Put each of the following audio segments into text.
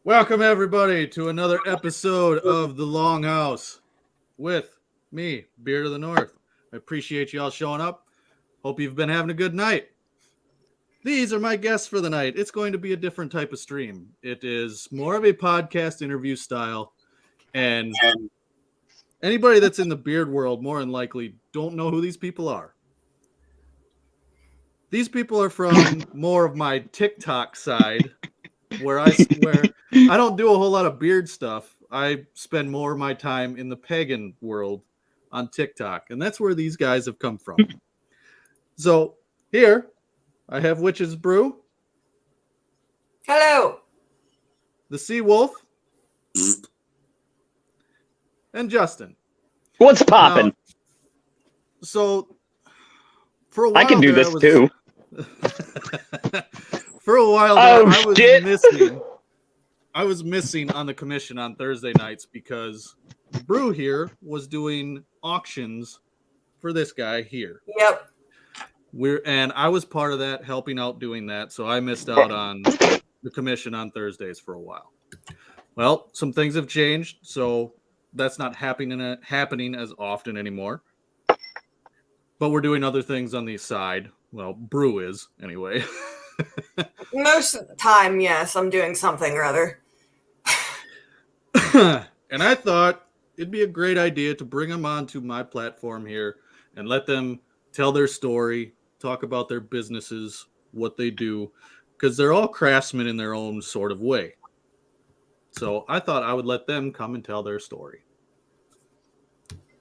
Welcome, everybody, to another episode of The Longhouse with me, Beard of the North. I appreciate you all showing up. Hope you've been having a good night. These are my guests for the night. It's going to be a different type of stream. It is more of a podcast interview style, and anybody that's in the beard world more than likely don't know who these people are. These people are from more of my TikTok side, where I don't do a whole lot of beard stuff. I spend more of my time in the pagan world on TikTok, and that's where these guys have come from. So here I have W1tchsbrew. Hello. The Sea Wolf. And Justin. What's poppin'? So for a while I can do this too. For a while there, I was missing on the commission on Thursday nights because Brew here was doing auctions for this guy here. Yep. And I was part of that, helping out doing that, so I missed out on the commission on Thursdays for a while. Well, some things have changed, so that's not happening as often anymore. But we're doing other things on the side. Well, Brew is, anyway. Most of the time, yes, I'm doing something or other. And I thought it'd be a great idea to bring them onto my platform here and let them tell their story, talk about their businesses, what they do, because they're all craftsmen in their own sort of way. So I thought I would let them come and tell their story.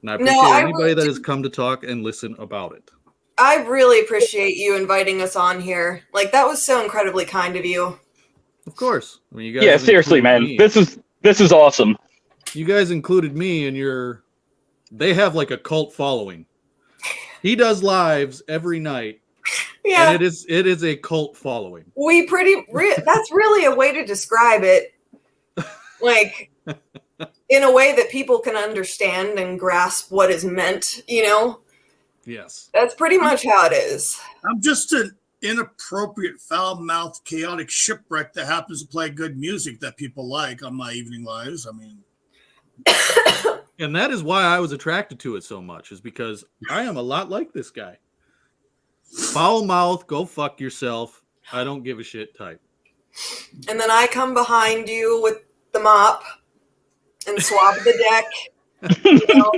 And I appreciate anybody that has come to talk and listen about it. I really appreciate you inviting us on here. Like, that was so incredibly kind of you. Of course. I mean, you guys seriously, man. Me. This is awesome. You guys included me in they have like a cult following. He does lives every night. Yeah. And it is a cult following. That's really a way to describe it. Like, in a way that people can understand and grasp what is meant, you know? Yes. That's pretty much how it is. I'm just an inappropriate, foul-mouthed, chaotic shipwreck that happens to play good music that people like on my evening lives. I mean... And that is why I was attracted to it so much, is because I am a lot like this guy. Foul mouth, go fuck yourself, I don't give a shit type. And then I come behind you with the mop and swab the deck, you know,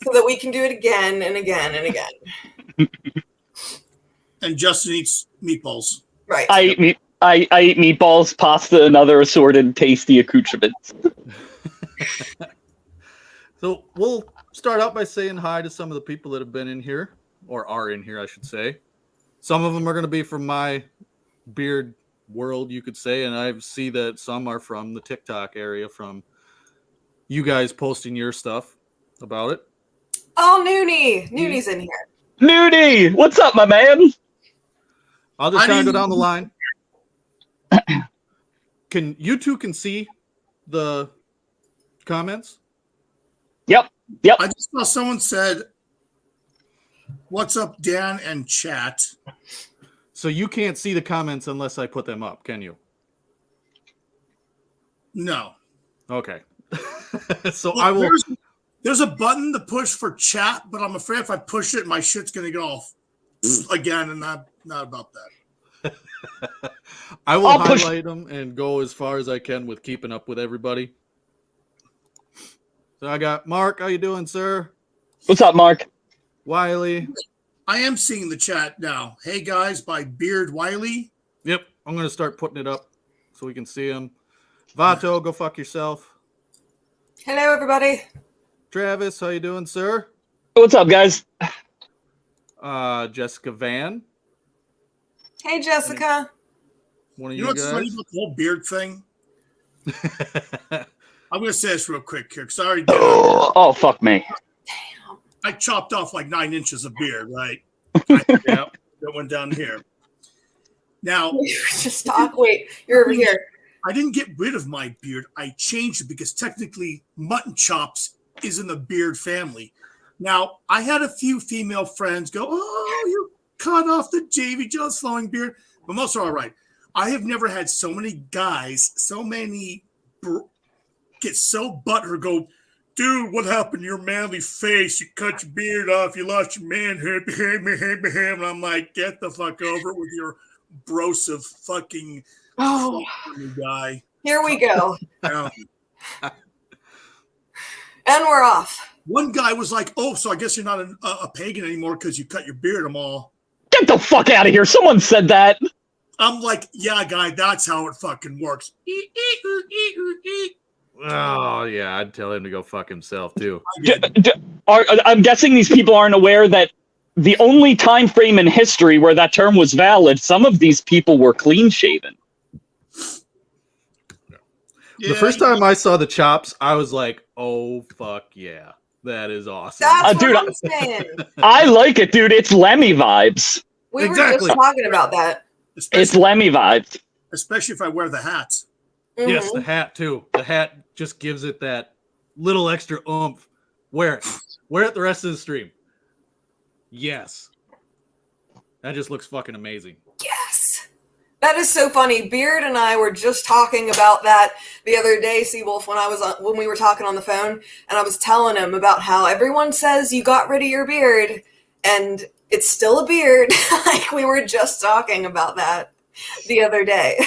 so that we can do it again and again and again. And Justin eats meatballs. Right. I eat meatballs, pasta, and other assorted tasty accoutrements. So we'll start out by saying hi to some of the people that have been in here, or are in here, I should say. Some of them are going to be from my beard world, you could say, and I see that some are from the TikTok area, from you guys posting your stuff about it. Oh, Noonie's in here. Noonie, what's up, my man? I'll just kind of go down the line. You two can see the comments? Yep. I just saw someone said, "What's up, Dan and chat?" So you can't see the comments unless I put them up, can you? No. Okay. So Well, I will. There's a button to push for chat, but I'm afraid if I push it, my shit's going to go off again, and not about that. I will highlight them and go as far as I can with keeping up with everybody. So I got Mark. How you doing, sir? What's up, Mark? Wiley. I am seeing the chat now. Hey, guys, by Beard Wiley. Yep. I'm going to start putting it up so we can see him. Vato, go fuck yourself. Hello, everybody. Travis, how you doing, sir? What's up, guys? Jessica Van. Hey, Jessica. One of You you know what's funny guys. about the whole beard thing? I'm going to say this real quick here, because I already did it. Oh, fuck me. I chopped off like 9 inches of beard, right? Yeah. That went down here. Now, Just talk. Wait, you're over here. I didn't get rid of my beard. I changed it because technically mutton chops is in the beard family. Now, I had a few female friends go, "Oh, you cut off the Davy Jones flowing beard." But most are all right. I have never had so many guys, get so butthurt, go, dude, what happened to your manly face? You cut your beard off, you lost your manhood, and I'm like, get the fuck over it with your brosive fucking guy. Here we go. Yeah. And we're off. One guy was like, oh, so I guess you're not a pagan anymore because you cut your beard. I'm all, Get the fuck out of here. Someone said that. I'm like, yeah, guy, that's how it fucking works. Oh yeah, I'd tell him to go fuck himself too. I'm guessing these people aren't aware that the only time frame in history where that term was valid, some of these people were clean shaven. The first time I saw the chops, I was like, "Oh fuck yeah, that is awesome!" That's Dude, what I'm saying. I like it, dude. It's Lemmy vibes. We were Exactly. just talking about that. It's Lemmy vibes. Especially if I wear the hat. Yes, Mhm. the hat too. The hat just gives it that little extra oomph. Wear it. Wear it the rest of the stream. Yes. That just looks fucking amazing. Yes. That is so funny. Beard and I were just talking about that the other day, Seawolf, when we were talking on the phone, and I was telling him about how everyone says you got rid of your beard, and it's still a beard. Like, we were just talking about that the other day.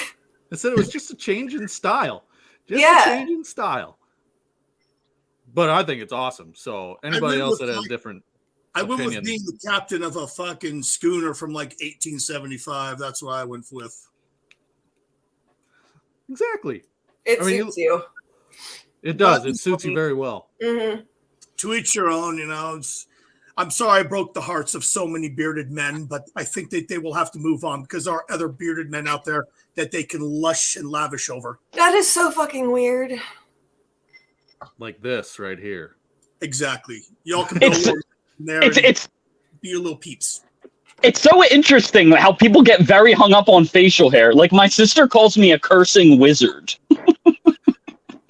I said it was just a change in style. Just Yeah. a change in style. But I think it's awesome. So anybody went else with, that has like, different I went with opinions. being the captain of a fucking schooner from like 1875. That's what I went with. Exactly. It I mean, suits you. It does. It suits you very well. Mm-hmm. To each your own, you know. I'm sorry I broke the hearts of so many bearded men, but I think that they will have to move on because there are other bearded men out there that they can lush and lavish over. That is so fucking weird. Like this right here. Exactly. Y'all can go It's- over there It's and it's be your little peeps. it's so interesting how people get very hung up on facial hair. Like my sister calls me a cursing wizard.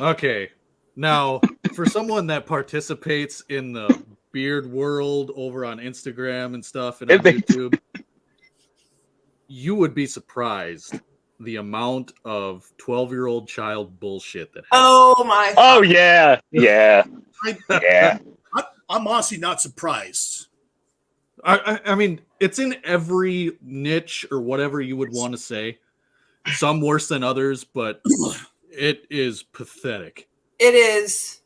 Okay. Now, for someone that participates in the beard world over on Instagram and stuff and on YouTube, you would be surprised the amount of 12-year-old child bullshit that happens. Oh my. Oh yeah, yeah, yeah. I'm honestly not surprised. I mean, it's in every niche or whatever you would want to say. Some worse than others, but it is pathetic. It is.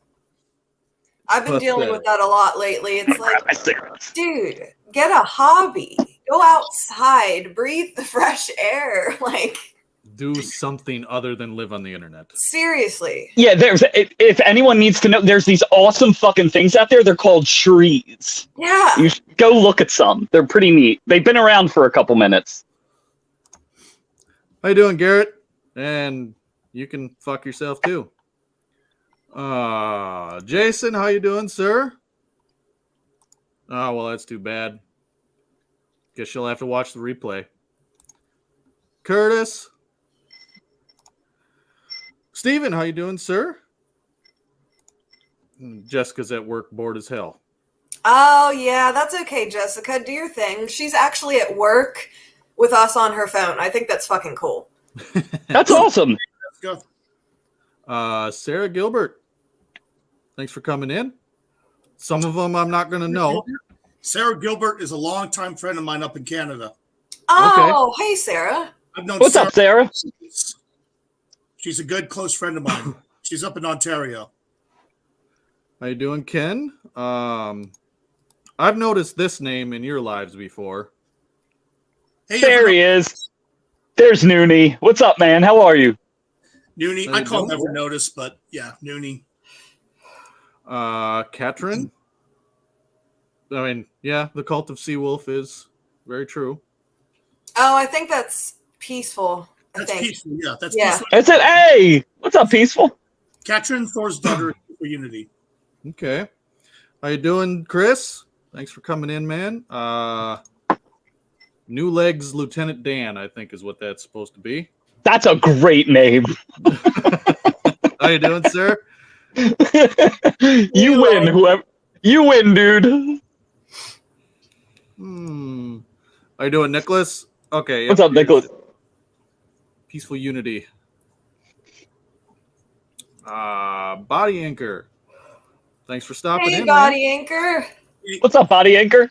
I've been dealing with that a lot lately. It's like, dude, get a hobby. Go outside, breathe the fresh air. Like, Do something other than live on the internet. seriously. Yeah, if anyone needs to know, there's these awesome fucking things out there. They're called trees. Yeah. You should go look at some. They're pretty neat. They've been around for a couple minutes. How you doing, Garrett? And you can fuck yourself too. Jason, how you doing, sir? Oh, well, that's too bad. Guess you'll have to watch the replay. Curtis. Steven, how you doing, sir? Jessica's at work, bored as hell. Oh, yeah, that's okay, Jessica. Do your thing. She's actually at work with us on her phone. I think that's fucking cool. That's awesome. Let's go. Sarah Gilbert, thanks for coming in. Some of them I'm not going to know. Sarah Gilbert is a longtime friend of mine up in Canada. Oh, hey, Sarah. I've known What's up, Sarah? She's a good close friend of mine. She's up in Ontario. How you doing, Ken? I've noticed this name in your lives before. Hey, There he is. There's Noonie. What's up, man? How are you? Noonie. How I you call him doing? Never Notice, but yeah, Noonie. Katrin. I mean, yeah, the cult of Seawolf is very true. Oh, I think that's peaceful. I That's think. peaceful. Yeah, that's Yeah. peaceful. I said, hey, what's up, Peaceful? Katrin Thor's daughter for Unity. Okay. How you doing, Chris? Thanks for coming in, man. New Legs Lieutenant Dan, I think is what that's supposed to be. That's a great name. How you doing, sir? You win, whoever. You win, dude. How you doing, Nicholas? Okay. What's up, Nicholas? peaceful unity. Body Anchor. Thanks for stopping Hey, in, Body Anchor. What's up, Body Anchor?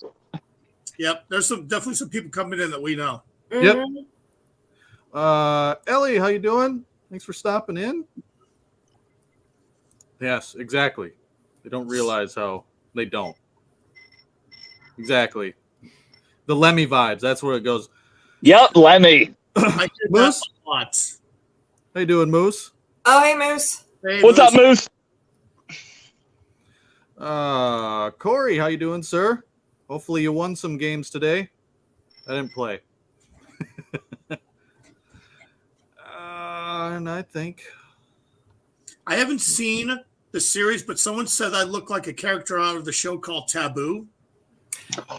Yep, there's definitely some people coming in that we know. man. Yep. Mhm. Ellie, how you doing? Thanks for stopping in. Yes, exactly. They don't realize how they don't. Exactly. The Lemmy vibes. That's where it goes. Yep, Lemmy. I did that Moose? a lot. How you doing, Moose? Oh, hey, Moose. Hey, What's up, Moose? Corey, how you doing, sir? Hopefully you won some games today. I didn't play. And I think I haven't seen the series, but someone said I look like a character out of the show called Taboo.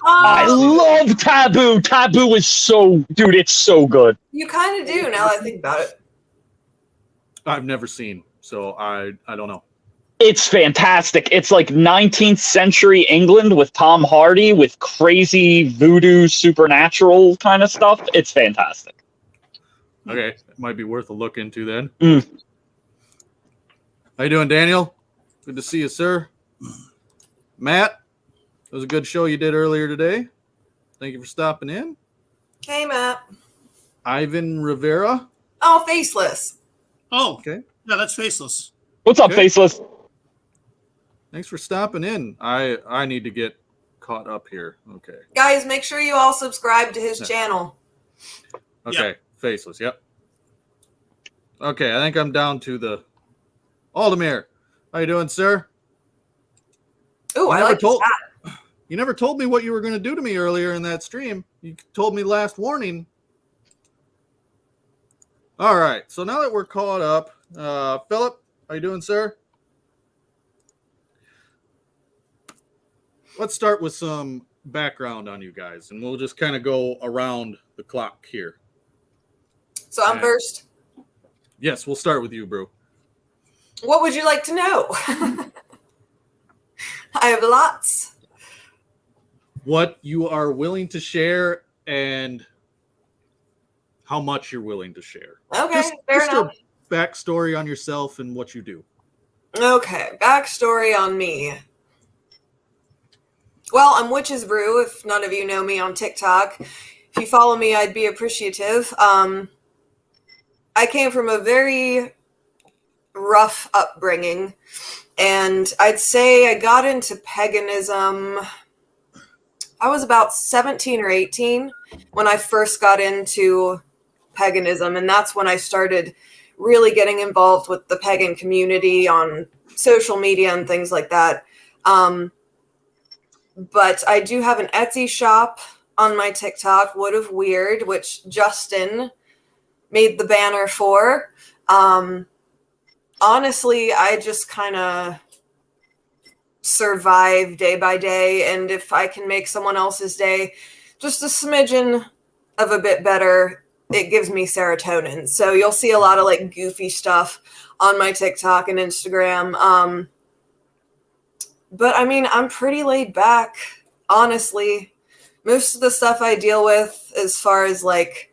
I Oh, love Taboo. Taboo is so, dude, it's so good. you kind of do now that I think about it. I've never seen, so I don't know. It's fantastic. It's like 19th century England with Tom Hardy with crazy voodoo supernatural kind of stuff. It's fantastic. Okay, it might be worth a look into then. Mm. How you doing, Daniel? Good to see you, sir. Matt, it was a good show you did earlier today. Thank you for stopping in. Hey, Matt. Ivan Rivera. Oh, Faceless. Oh, Okay. yeah, that's Faceless. What's up, Okay. Faceless? Thanks for stopping in. I need to get caught up here. Okay. Guys, make sure you all subscribe to his Yeah. channel. Okay. Faceless. Yep. Okay. I think I'm down to the Aldemir. How you doing, sir? Ooh, I like told, that. You never told me what you were going to do to me earlier in that stream. You told me last warning. All right. So now that we're caught up, Philip, how you doing, sir? Let's start with some background on you guys, and we'll just kind of go around the clock here. So I'm first. Yes, we'll start with you, Brew. What would you like to know? I have lots. What you are willing to share and how much you're willing to share. Okay, fair enough. A backstory on yourself and what you do. Okay, backstory on me. Well, I'm W1tchsbrew, if none of you know me on TikTok. If you follow me, I'd be appreciative. I came from a very rough upbringing, and I'd say I got into paganism. I was about 17 or 18 when I first got into paganism, and that's when I started really getting involved with the pagan community on social media and things like that. But I do have an Etsy shop on my TikTok, Wood of Weird, which Justin made the banner for. Honestly, I just kind of survive day by day, and if I can make someone else's day just a smidgen of a bit better, it gives me serotonin. So you'll see a lot of like goofy stuff on my TikTok and Instagram. But I mean, I'm pretty laid back, honestly. Most of the stuff I deal with as far as like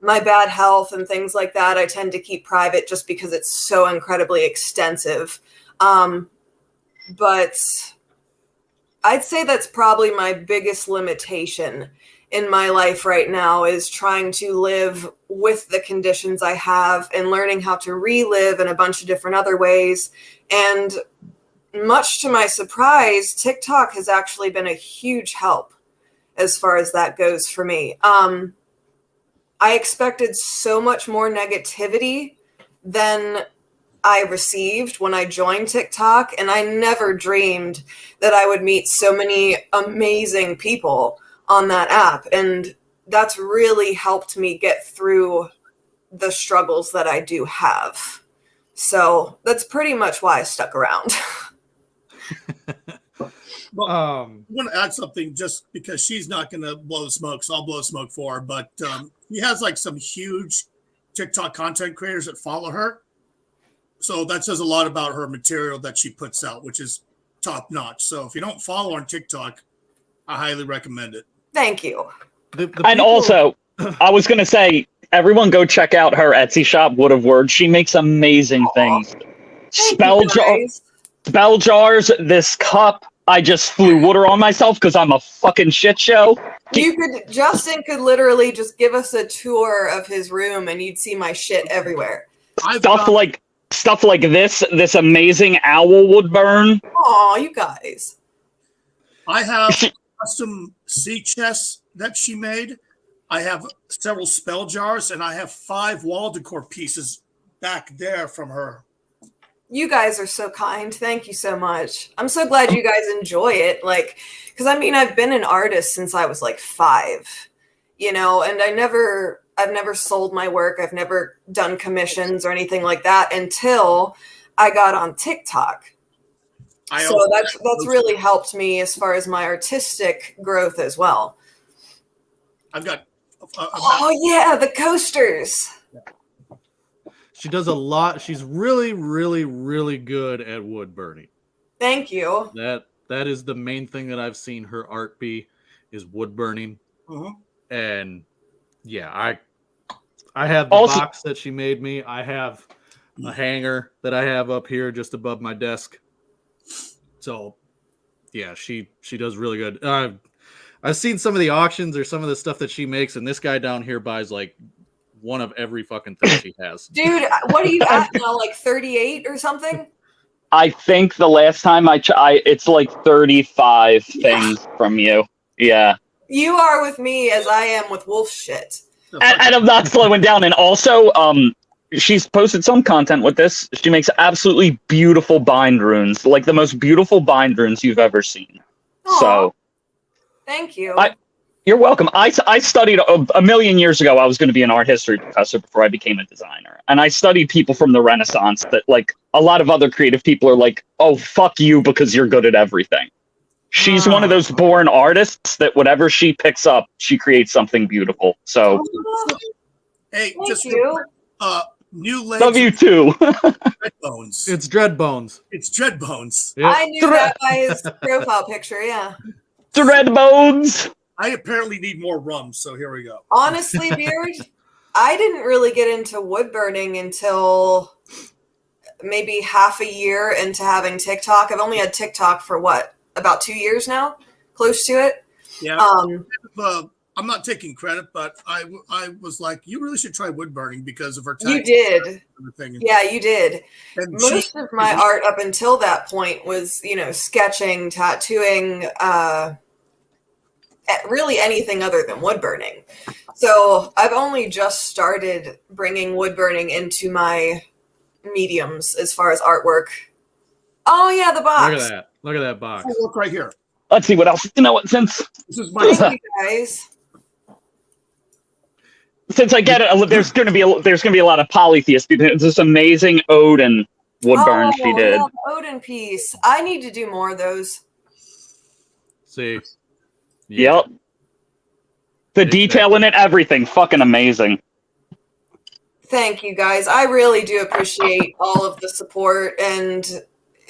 my bad health and things like that, I tend to keep private just because it's so incredibly extensive. But I'd say that's probably my biggest limitation in my life right now, is trying to live with the conditions I have and learning how to relive in a bunch of different other ways. And much to my surprise, TikTok has actually been a huge help as far as that goes for me. I expected so much more negativity than I received when I joined TikTok, and I never dreamed that I would meet so many amazing people on that app. And that's really helped me get through the struggles that I do have. So that's pretty much why I stuck around. Well, I want to add something just because she's not going to blow the smoke, so I'll blow the smoke for her. But he has like some huge TikTok content creators that follow her. So that says a lot about her material that she puts out, which is top notch. So if you don't follow her on TikTok, I highly recommend it. Thank you. And also, I was going to say, Everyone go check out her Etsy shop, Wood of Words. She makes amazing things. Spell jars, this cup. I just flew water on myself because I'm a fucking shit show. Justin could literally just give us a tour of his room and you'd see my shit everywhere. Stuff like this amazing owl wood burn. Aw, you guys. I have custom sea chests that she made. I have several spell jars, and I have 5 wall decor pieces back there from her. You guys are so kind. Thank you so much. I'm so glad you guys enjoy it. Like, because I mean, I've been an artist since I was like 5, you know, and I've never sold my work. I've never done commissions or anything like that until I got on TikTok. So that's really helped me as far as my artistic growth as well. I've got. Oh yeah, the coasters. She does a lot. She's really, really, really good at wood burning. Thank you. That is the main thing that I've seen her art be, is wood burning. Mm-hmm. And yeah, I have the box that she made me. I have a hanger that I have up here just above my desk. So yeah, she does really good. I've seen some of the auctions or some of the stuff that she makes, and this guy down here buys like one of every fucking thing she has. Dude, what are you at now? Like 38 or something? I think the last time it's like 35 things from you. Yeah. You are with me as I am with wolf shit. And I'm not slowing down. And also, she's posted some content with this. She makes absolutely beautiful bind runes, like the most beautiful bind runes you've ever seen. Aww. So, thank you. You're welcome. I studied a million years ago. I was going to be an art history professor before I became a designer. And I studied people from the Renaissance that, like, a lot of other creative people are like, oh, fuck you because you're good at everything. She's one of those born artists that whatever she picks up, she creates something beautiful. So, hey, thank you. New legs. love you too. Dreadbones. It's Dreadbones. It's Dreadbones. Yep. I knew that by his profile picture, yeah. Dreadbones. I apparently need more rum, so here we go. Honestly, Beard, I didn't really get into wood burning until maybe half a year into having TikTok. I've only had TikTok for about 2 years now, close to it. Yeah. I'm not taking credit, but I was like, you really should try wood burning because of her time. You did. Yeah, you did. And most of my art up until that point was, sketching, tattooing, really anything other than wood burning. So I've only just started bringing wood burning into my mediums as far as artwork. Oh yeah, the box. Look at that box. Look right here. Let's see what else. Since This is my. Thank you guys. Since I get it, there's gonna be a lot of polytheist people. It's this amazing Odin wood burn she did. Yeah, the Odin piece. I need to do more of those. See. Yep. The detail in it, everything, fucking amazing. Thank you guys. I really do appreciate all of the support, and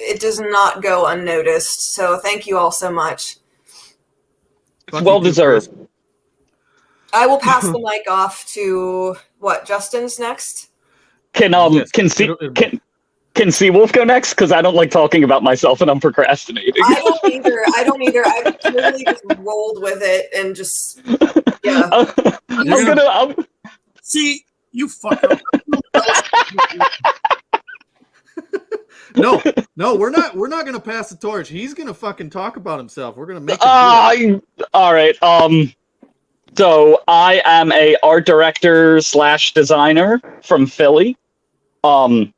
it does not go unnoticed. So thank you all so much. It's well deserved. I will pass the mic off to Justin's next. Can Seawolf go next? Because I don't like talking about myself and I'm procrastinating. I don't either. I totally just rolled with it and just See, you fucker. No, we're not gonna pass the torch. He's gonna fucking talk about himself. We're gonna make all right. So I am a art director / designer from Philly. I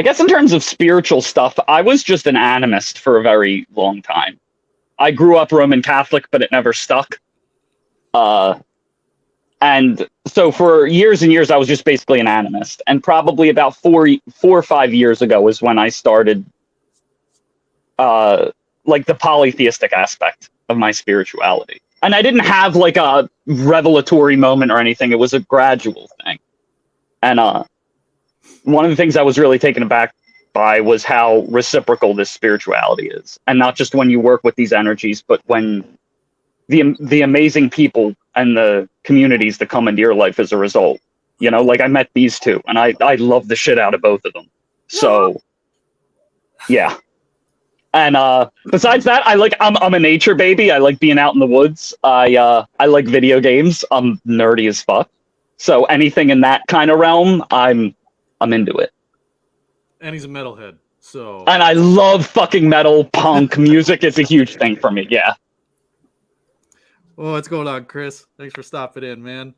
guess in terms of spiritual stuff, I was just an animist for a very long time. I grew up Roman Catholic, but it never stuck. And so for years and years, I was just basically an animist. And probably about 4 or 5 years ago is when I started like the polytheistic aspect of my spirituality. And I didn't have like a revelatory moment or anything. It was a gradual thing. And one of the things I was really taken aback by was how reciprocal this spirituality is. And not just when you work with these energies, but when the amazing people and the communities that come into your life as a result. You know, like I met these two, and I love the shit out of both of them. So, yeah. And besides that, I'm a nature baby. I like being out in the woods. I like video games. I'm nerdy as fuck. So anything in that kind of realm, I'm into it. And he's a metalhead. So. And I love fucking metal. Punk music is a huge thing for me. Yeah. Well, what's going on, Chris? Thanks for stopping in, man.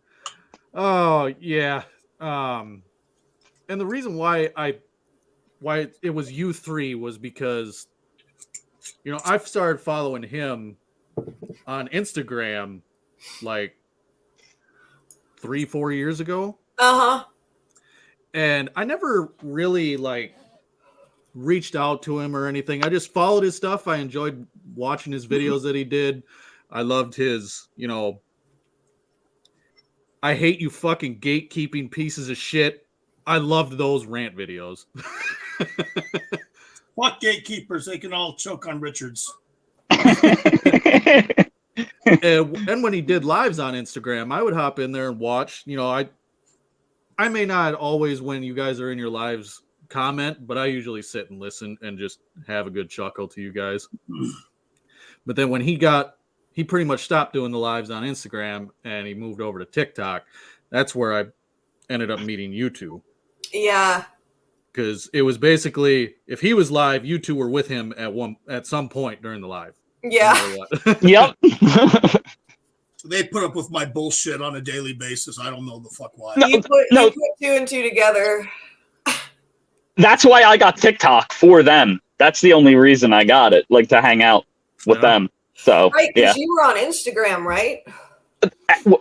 Oh yeah. And the reason why it was you three was because, you know, I've started following him on Instagram like 3-4 years ago. Uh-huh. And I never really like reached out to him or anything. I just followed his stuff. I enjoyed watching his videos that he did. I loved his, you know, I hate you fucking gatekeeping pieces of shit. I loved those rant videos. Fuck gatekeepers. They can all choke on Richards. And when he did lives on Instagram, I would hop in there and watch. You know, I may not always, when you guys are in your lives, comment, but I usually sit and listen and just have a good chuckle to you guys. But then when he pretty much stopped doing the lives on Instagram and he moved over to TikTok. That's where I ended up meeting you two. Yeah. Because it was basically, if he was live, you two were with him at some point during the live. Yeah. No matter what. Yep. They put up with my bullshit on a daily basis. I don't know the fuck why. You put 2 and 2 together. That's why I got TikTok for them. That's the only reason I got it, like to hang out with them. So, right, yeah. because you were on Instagram, right?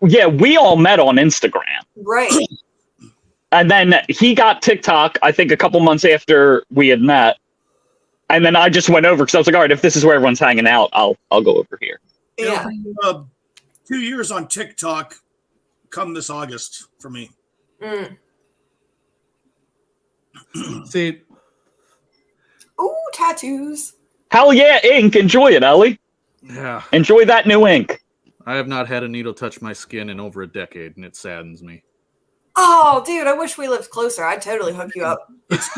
Yeah, we all met on Instagram. Right. And then he got TikTok, I think, a couple months after we had met. And then I just went over because I was like, all right, if this is where everyone's hanging out, I'll go over here. Yeah. 2 years on TikTok come this August for me. Mm. See, Ooh, tattoos. Hell yeah, ink. Enjoy it, Ellie. yeah, Enjoy that new ink. I have not had a needle touch my skin in over a decade, and it saddens me. Oh, dude, I wish we lived closer. I'd totally hook you up. It's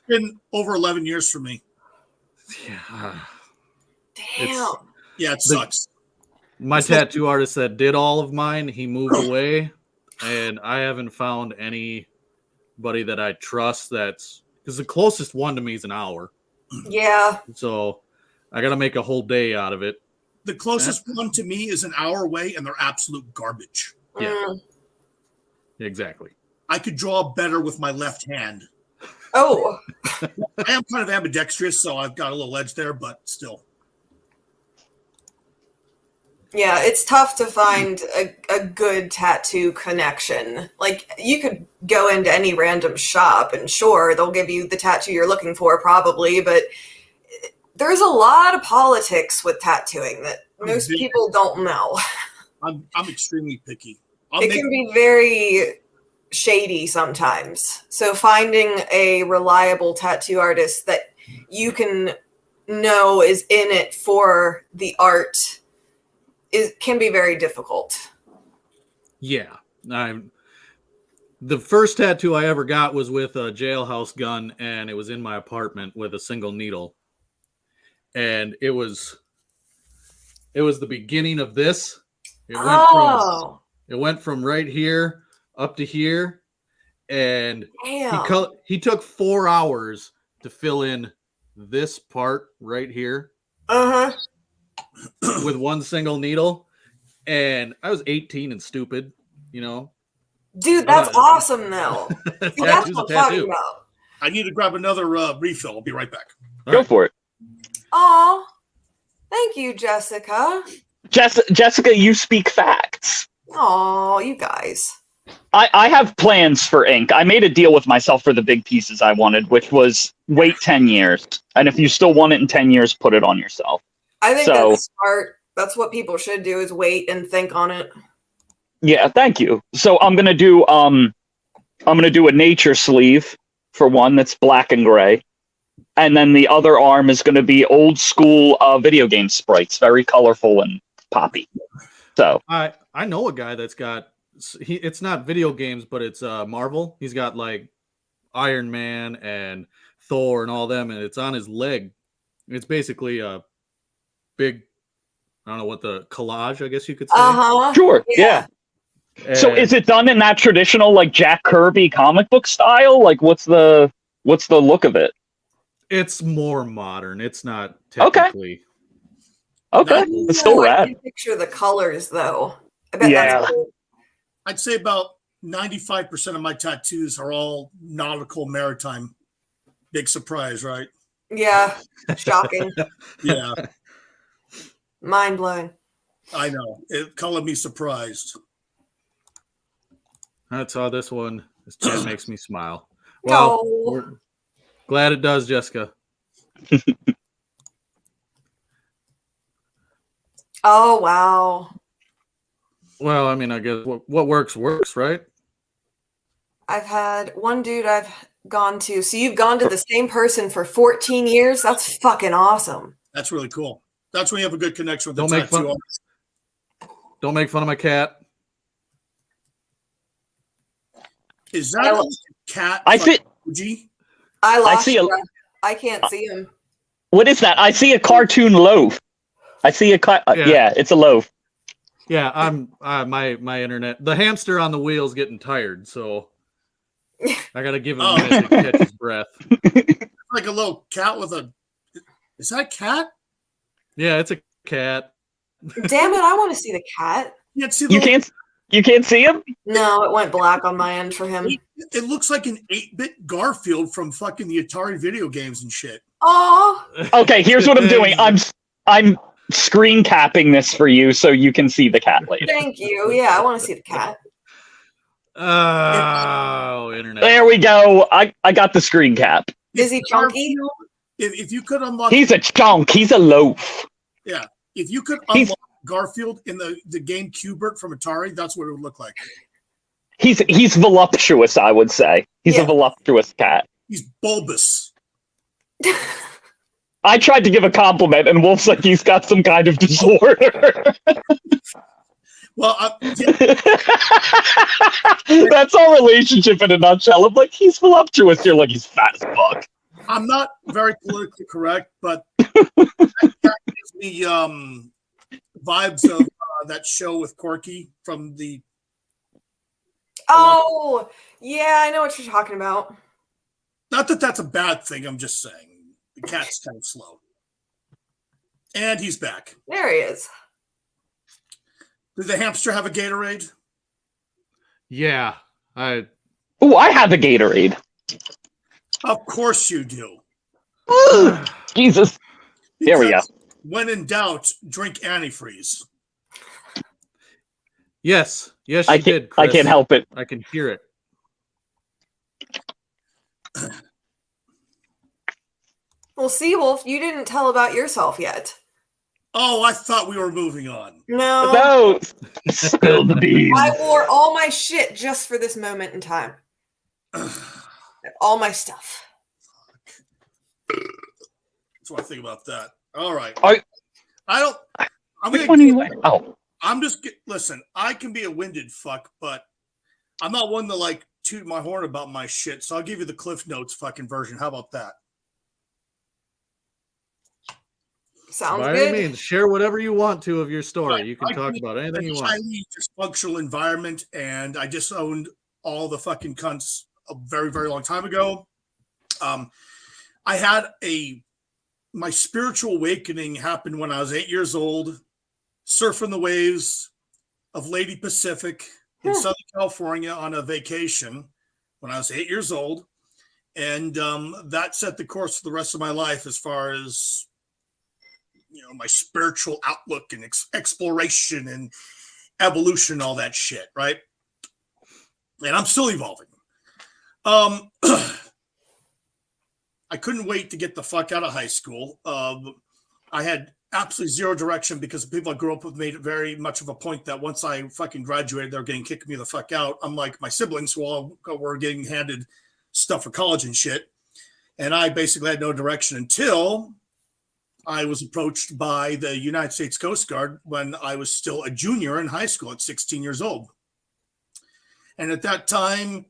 been over 11 years for me. Yeah. Damn. Yeah, it sucks. My tattoo artist that did all of mine, he moved away, and I haven't found anybody that I trust that's, because the closest one to me is an hour. Yeah. So I got to make a whole day out of it. The closest one to me is an hour away, and they're absolute garbage. Yeah. Mm. Exactly. I could draw better with my left hand. Oh. I am kind of ambidextrous, so I've got a little edge there, but still. Yeah, it's tough to find a good tattoo connection. Like, you could go into any random shop and sure, they'll give you the tattoo you're looking for probably, but there's a lot of politics with tattooing that most people don't know. I'm extremely picky. It can be very shady sometimes. So finding a reliable tattoo artist that you can know is in it for the art can be very difficult. Yeah. The first tattoo I ever got was with a jailhouse gun, and it was in my apartment with a single needle. And it was the beginning of this. It went from right here up to here, and he took 4 hours to fill in this part right here. With one single needle, and I was 18 and stupid, you know. Dude, that's awesome, though. That's what I'm talking about. I need to grab another refill. I'll be right back. Go for it. Aw, thank you, Jessica. Jessica, you speak facts. Aw, you guys. I have plans for ink. I made a deal with myself for the big pieces I wanted, which was wait 10 years. And if you still want it in 10 years, put it on yourself. I think that's smart. That's what people should do, is wait and think on it. Yeah, thank you. So I'm gonna do a nature sleeve for one that's black and gray. And then the other arm is gonna be old school video game sprites, very colorful and poppy. So I know a guy that's got it's not video games, but it's Marvel. He's got like Iron Man and Thor and all them, and it's on his leg. It's basically a big, I don't know what the collage, I guess you could say. sure, yeah. So And is it done in that traditional like Jack Kirby comic book style? Like what's the look of it? it's more modern. It's not Okay. technically. Okay, it's still I rad. can picture the colors though. I bet Yeah. that's cool. I'd say about 95% of my tattoos are all nautical maritime. Big surprise, right? Yeah, shocking, Yeah, mind blowing. I know. It colored me surprised. That's how this chat makes me smile. Well, No. we're glad it does, Jessica. Oh wow. Well, I mean, I guess what works, right? I've had one dude I've gone to. So you've gone to the same person for 14 years? That's fucking awesome. That's really cool. That's when you have a good connection with the Don't make tattoo fun. artist. Don't make fun of my cat. Is that a cat? I see. Fuji? I lost see a- you. I can't see him. What is that? I see a cartoon loaf. I see yeah, it's a loaf. Yeah, I'm my internet. The hamster on the wheel's getting tired, so I gotta give him a minute to catch his breath. Like a little cat with a. Is that a cat? Yeah, it's a cat. Damn it, I want to see the cat. You can't see You can't see him? No, it went black on my end for him. It looks like an 8-bit Garfield from fucking the Atari video games and shit. Oh, Okay, here's what I'm doing. I'm screen capping this for you so you can see the cat later. thank you. Yeah, I want to see the cat. Oh, internet. There we go. I got the screen cap. Is he chunky? If you could unlock, He's a chunk. He's a loaf. yeah, if you could He's- unlock Garfield in the game Q*bert from Atari, that's what it would look like. He's voluptuous, I would say. He's Yeah. a voluptuous cat. He's bulbous. I tried to give a compliment, and Wolf's like he's got some kind of disorder. Well, That's our relationship in a nutshell. I'm like, he's voluptuous. You're like, he's fat as fuck. I'm not very politically correct, but that gives me vibes of that show with Corky from the. Oh, yeah, I know what you're talking about. Not that that's a bad thing. I'm just saying the cat's kind of slow, and he's back. There he is. Did the hamster have a Gatorade? Yeah, I Ooh, I have a Gatorade. Of course you do. Jesus. There we go. Because when in doubt, drink antifreeze. yes, you I did. I Chris. can't help it. I can hear it. Well, see, Wolf, you didn't tell about yourself yet. Oh, I thought we were moving on. No. No. Spill the beans. I wore all my shit just for this moment in time. All my stuff. That's what I think about that. All right. Are- I don't. I'm Which gonna. one are you wearing? Oh. I'm just. Listen, I can be a winded fuck, but I'm not one to like toot my horn about my shit. So I'll give you the Cliff Notes fucking version. How about that? Sounds By good. all means, share whatever you want to of your story. Right. You can I talk grew about up anything in you a want. highly dysfunctional environment, and I disowned all the fucking cunts a very, very long time ago. I had my spiritual awakening happened when I was 8 years old, surfing the waves of Lady Pacific in Southern California on a vacation when I was 8 years old. And that set the course for the rest of my life as far as, my spiritual outlook and exploration and evolution, all that shit, right? And I'm still evolving. I couldn't wait to get the fuck out of high school. I had absolutely zero direction because the people I grew up with made it very much of a point that once I fucking graduated, they were getting kicked me the fuck out. Unlike my siblings who all were getting handed stuff for college and shit. And I basically had no direction until I was approached by the United States Coast Guard when I was still a junior in high school at 16 years old. And at that time,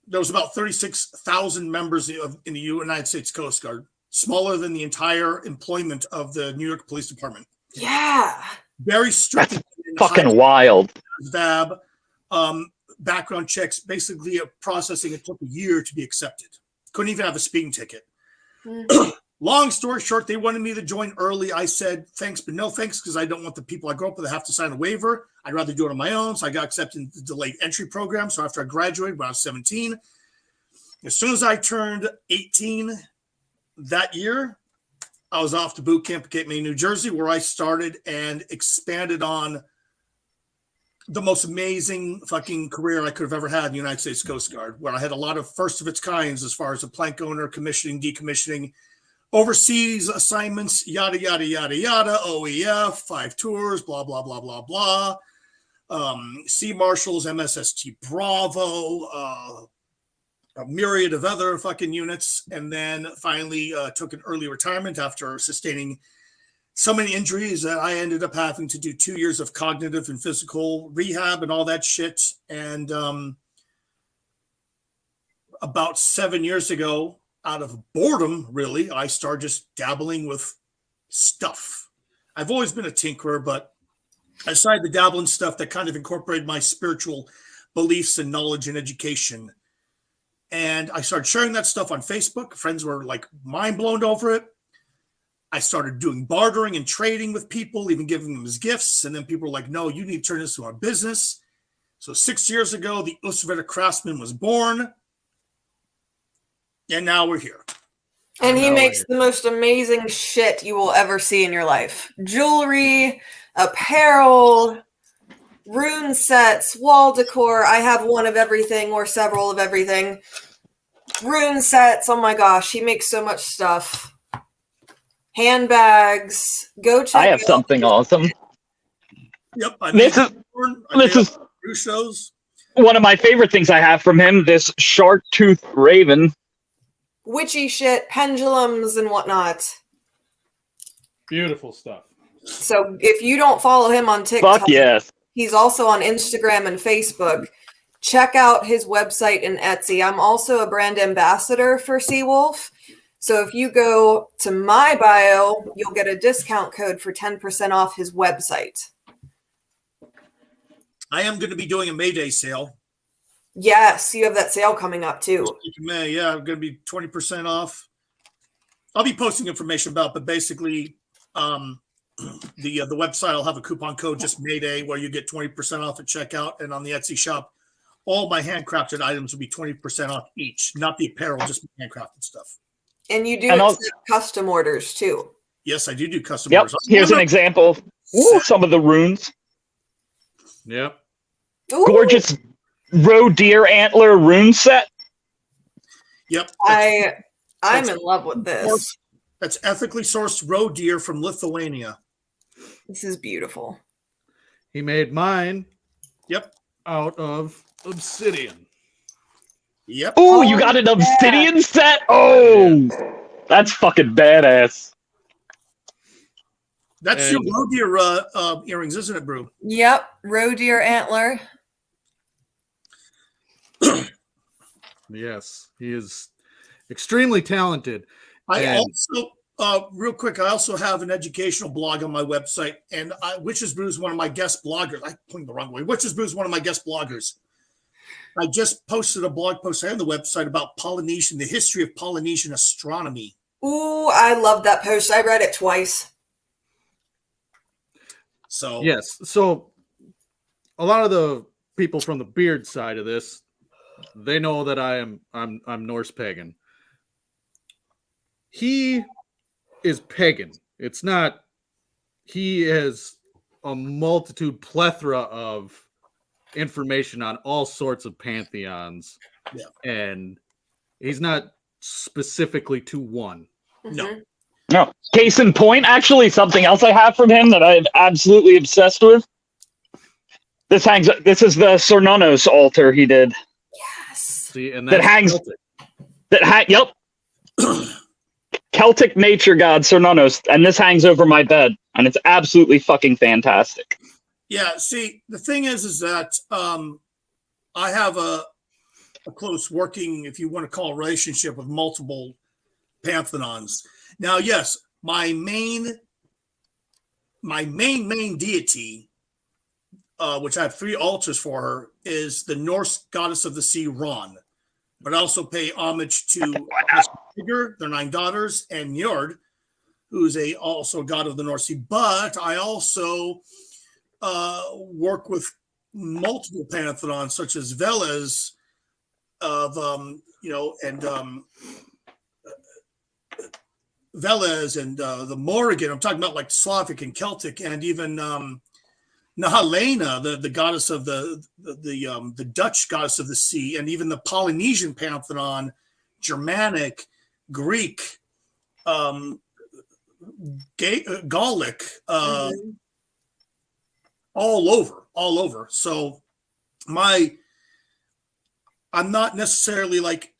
there was about 36,000 members in the United States Coast Guard, smaller than the entire employment of the New York Police Department. Yeah. Very strict. That's fucking wild. VAB, background checks, basically a processing. It took a year to be accepted. Couldn't even have a speeding ticket. Long story short, they wanted me to join early. I said thanks, but no thanks, because I don't want the people I grew up with to have to sign a waiver. I'd rather do it on my own. So I got accepted into the delayed entry program. So after I graduated when I was 17, as soon as I turned 18 that year, I was off to boot camp at Cape May, New Jersey, where I started and expanded on the most amazing fucking career I could have ever had in the United States Coast Guard, where I had a lot of first of its kinds as far as a plank owner, commissioning, decommissioning, overseas assignments, yada, yada, yada, yada, OEF, 5 tours, blah, blah, blah, blah, blah. Sea Marshals, MSST Bravo, a myriad of other fucking units. And then finally took an early retirement after sustaining so many injuries that I ended up having to do 2 years of cognitive and physical rehab and all that shit. And about 7 years ago, out of boredom, really, I started just dabbling with stuff. I've always been a tinkerer, but I decided to dabble in stuff that kind of incorporated my spiritual beliefs and knowledge and education. And I started sharing that stuff on Facebook. Friends were like mind blown over it. I started doing bartering and trading with people, even giving them as gifts. And then people were like, no, you need to turn this into a business. So 6 years ago, the Ulfsvaettrcraftsman was born. And now we're here. And he makes the most amazing shit you will ever see in your life. Jewelry, apparel, rune sets, wall decor. I have one of everything or several of everything. Rune sets. Oh my gosh. He makes so much stuff. Handbags. Go check I have something awesome. Yep. This is shows. One of my favorite things I have from him, this shark tooth raven. Witchy shit, pendulums and whatnot. Beautiful stuff. So if you don't follow him on TikTok, Fuck yes. he's also on Instagram and Facebook. Check out his website and Etsy. I'm also a brand ambassador for Seawolf. So if you go to my bio, you'll get a discount code for 10% off his website. I am going to be doing a May Day sale. Yes, you have that sale coming up too. May, yeah, I'm going to be 20% off. I'll be posting information about, but basically, the website, I'll have a coupon code, just Mayday, where you get 20% off at checkout, and on the Etsy shop, all my handcrafted items will be 20% off each, not the apparel, just handcrafted stuff. And you do accept custom orders too. Yes, I do custom Yep. orders. Here's an example. Ooh, some of the runes. Yep. Ooh, Gorgeous roe deer antler rune set. Yep. I'm in love with this. That's ethically sourced roe deer from Lithuania. This is beautiful. He made mine. Yep. Out of obsidian. Yep. Oh, you got an obsidian set? Oh, that's fucking badass. That's your roe deer earrings, isn't it, Brew? Yep, roe deer antler. Yes, he is extremely talented. I also, real quick, I also have an educational blog on my website, and Witch's Brew is one of my guest bloggers. I'm pointing the wrong way. Witch's Brew is one of my guest bloggers. I just posted a blog post on the website about Polynesian, the history of Polynesian astronomy. Ooh, I love that post. I read it twice. So yes, so a lot of the people from the beard side of this, they know that I'm Norse pagan. He is pagan. It's not. He has a multitude, plethora of information on all sorts of pantheons, and he's not specifically to one. No. No. Case in point, actually, something else I have from him that I'm absolutely obsessed with. This is the Sornonos altar he did. Yes. See, and That hangs. Yep. Celtic nature god Cernunnos, and this hangs over my bed, and it's absolutely fucking fantastic. Yeah, see, the thing is that I have a close working, if you want to call it, relationship with multiple pantheons. Now, yes, my main deity, which I have 3 altars for her, is the Norse goddess of the sea, Ran. But I also pay homage to Sigurd, their 9 daughters, and Njord, who's also a god of the North Sea. But I also work with multiple pantheons, such as Veles of Veles and the Morrigan. I'm talking about like Slavic and Celtic, and even Nahalena, the goddess of the Dutch goddess of the sea, and even the Polynesian pantheon, Germanic, Greek, Gallic, all over. So I'm not necessarily like,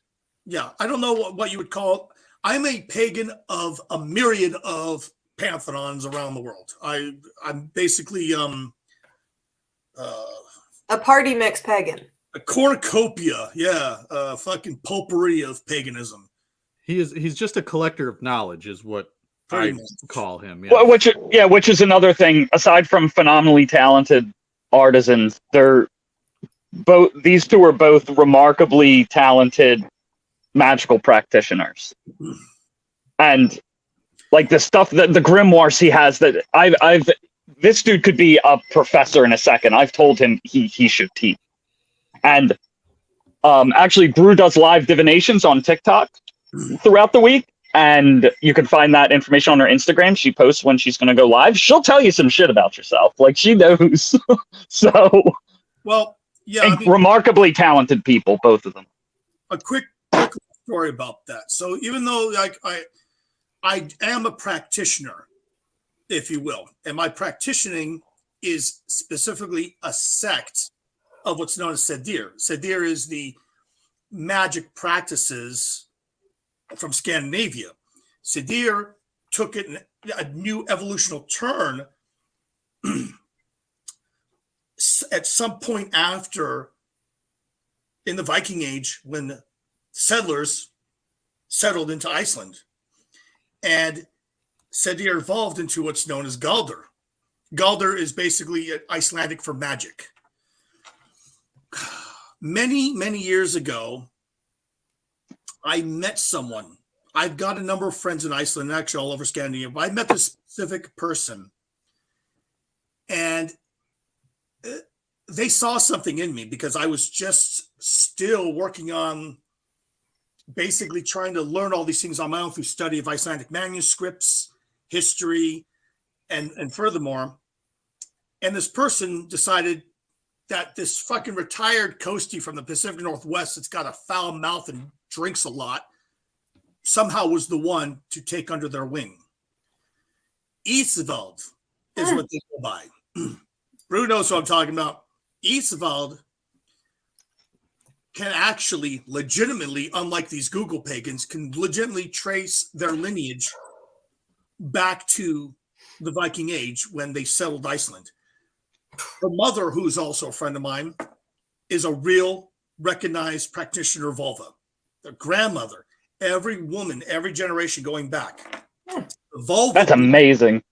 I don't know what you would call it. I'm a pagan of a myriad of pantheons around the world. I'm basically a party mix pagan. A cornucopia, fucking potpourri of paganism. He's just a collector of knowledge, is what I call him. Yeah. Well, which is another thing. Aside from phenomenally talented artisans, these two are both remarkably talented magical practitioners, and like the stuff that the grimoires he has, that I've this dude could be a professor in a second. I've told him he should teach. And actually, Brew does live divinations on TikTok throughout the week, and you can find that information on her Instagram. She posts when she's going to go live. She'll tell you some shit about yourself, like she knows. So, well, yeah, remarkably talented people, both of them. A quick story about that. So, even though I am a practitioner, if you will, and my practicing is specifically a sect of what's known as Sedir. Sedir is the magic practices from Scandinavia. Sedir took it in a new evolutional turn at some point after, in the Viking Age, when settlers settled into Iceland. And Sedir evolved into what's known as Galdur. Galdur is basically Icelandic for magic. Many, many years ago, I met someone. I've got a number of friends in Iceland, actually all over Scandinavia, but I met this specific person, and they saw something in me because I was just still working on basically trying to learn all these things on my own through study of Icelandic manuscripts, history, and furthermore. And this person decided that this fucking retired coastie from the Pacific Northwest that's got a foul mouth and drinks a lot somehow was the one to take under their wing. Isvald is what they go by. Brew knows what I'm talking about. Isvald can actually legitimately, unlike these Google pagans, can legitimately trace their lineage back to the Viking Age when they settled Iceland. Her mother, who's also a friend of mine, is a real recognized practitioner of Volva. Their grandmother, every woman, every generation going back. Volva. That's amazing.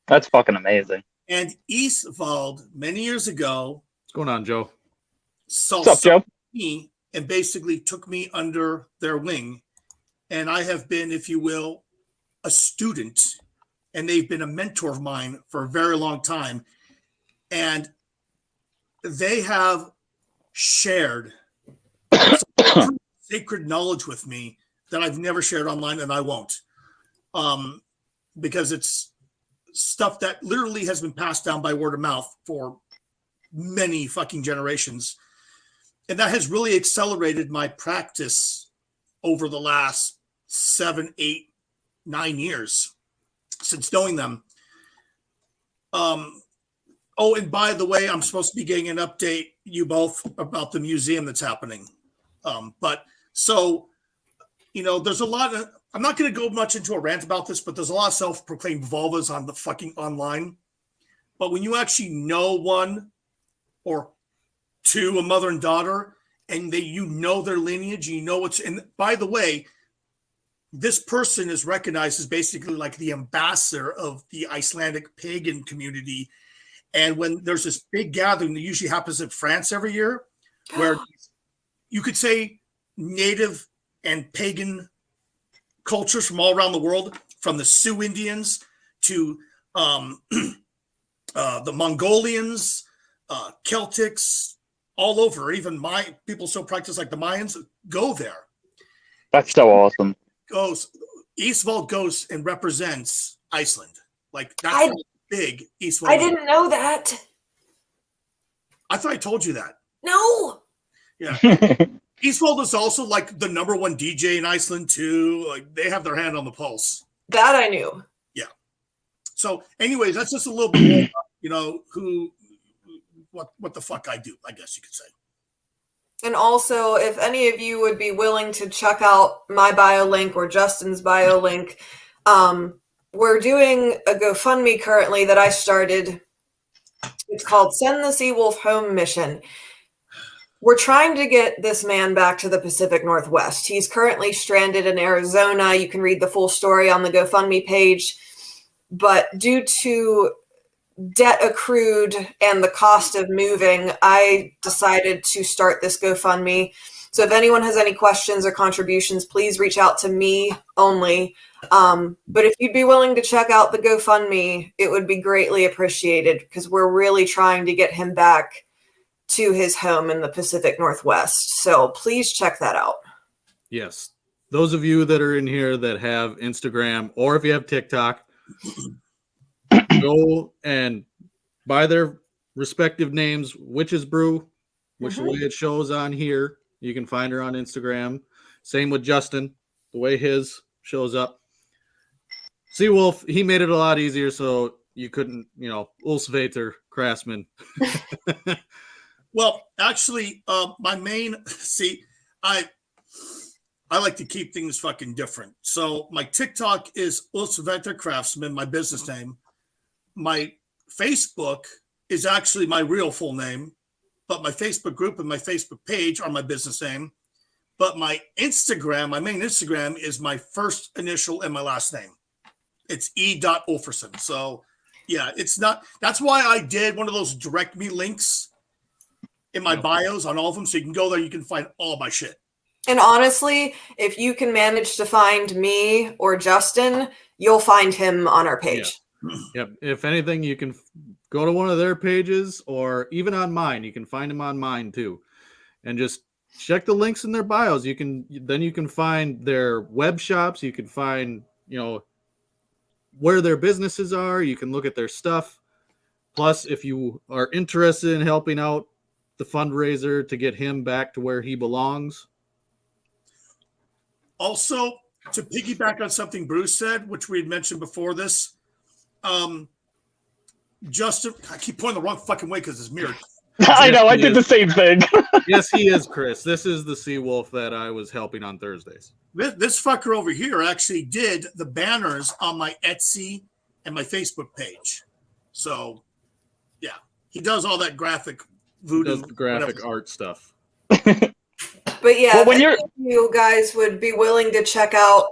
That's fucking amazing. And Isvald, many years ago, What's going on, Joe? saw What's up, Joe? me and basically took me under their wing. And I have been, if you will, a student, and they've been a mentor of mine for a very long time. And they have shared sacred knowledge with me that I've never shared online, and I won't. Because it's stuff that literally has been passed down by word of mouth for many fucking generations. And that has really accelerated my practice over the last 7, 8, 9 years since knowing them. Oh, and by the way, I'm supposed to be getting an update, you both, about the museum that's happening. But so, there's a lot of I'm not going to go much into a rant about this, but there's a lot of self-proclaimed vulvas on the fucking online. But when you actually know one or two, a mother and daughter, and you know their lineage, you know what's. And by the way, this person is recognized as basically like the ambassador of the Icelandic pagan community. And when there's this big gathering that usually happens in France every year, where you could say native and pagan cultures from all around the world, from the Sioux Indians to the Mongolians, Celtics, all over, even people so practice like the Mayans, go there. That's so awesome. Ulfsvaettrcraftsman goes and represents Iceland. Like that's how big Ulfsvaettrcraftsman. I didn't know that. I thought I told you that. No. Yeah. Ulfsvaettrcraftsman is also like the number one DJ in Iceland too. Like they have their hand on the pulse. That I knew. Yeah. So, anyways, that's just a little bit more, what the fuck I do, I guess you could say. And also, if any of you would be willing to check out my bio link or Justin's bio link, we're doing a GoFundMe currently that I started. It's called Send the Seawolf Home Mission. We're trying to get this man back to the Pacific Northwest. He's currently stranded in Arizona. You can read the full story on the GoFundMe page. But due to debt accrued and the cost of moving, I decided to start this GoFundMe. So if anyone has any questions or contributions, please reach out to me only. But if you'd be willing to check out the GoFundMe, it would be greatly appreciated because we're really trying to get him back to his home in the Pacific Northwest. So please check that out. Yes. Those of you that are in here that have Instagram, or if you have TikTok, go and by their respective names, Witch's Brew, which the way it shows on here, you can find her on Instagram. Same with Justin, the way his shows up. Seawolf, he made it a lot easier so you couldn't, Ulfsvaettrcraftsman. Well, actually, my main I like to keep things fucking different. So my TikTok is Ulfsvaettrcraftsman, my business name. My Facebook is actually my real full name, but my Facebook group and my Facebook page are my business name. But my Instagram, my main Instagram is my first initial and my last name. It's e.ulferson. So yeah, it's not, that's why I did one of those direct me links in my bios on all of them. So you can go there, you can find all my shit. And honestly, if you can manage to find me or Justin, you'll find him on our page. Yep. If anything, you can go to one of their pages or even on mine. You can find them on mine too. And just check the links in their bios. You can find their web shops. You can find, where their businesses are. You can look at their stuff. Plus, if you are interested in helping out the fundraiser to get him back to where he belongs. Also, to piggyback on something Bruce said, which we had mentioned before this, Justin, I keep pointing the wrong fucking way because it's mirrored. I know, I did the same thing. Yes, he is, Chris. This is the Seawolf that I was helping on Thursdays. This fucker over here actually did the banners on my Etsy and my Facebook page. So, yeah, he does all that graphic voodoo. Does the graphic art stuff. But yeah, Well, when if you guys would be willing to check out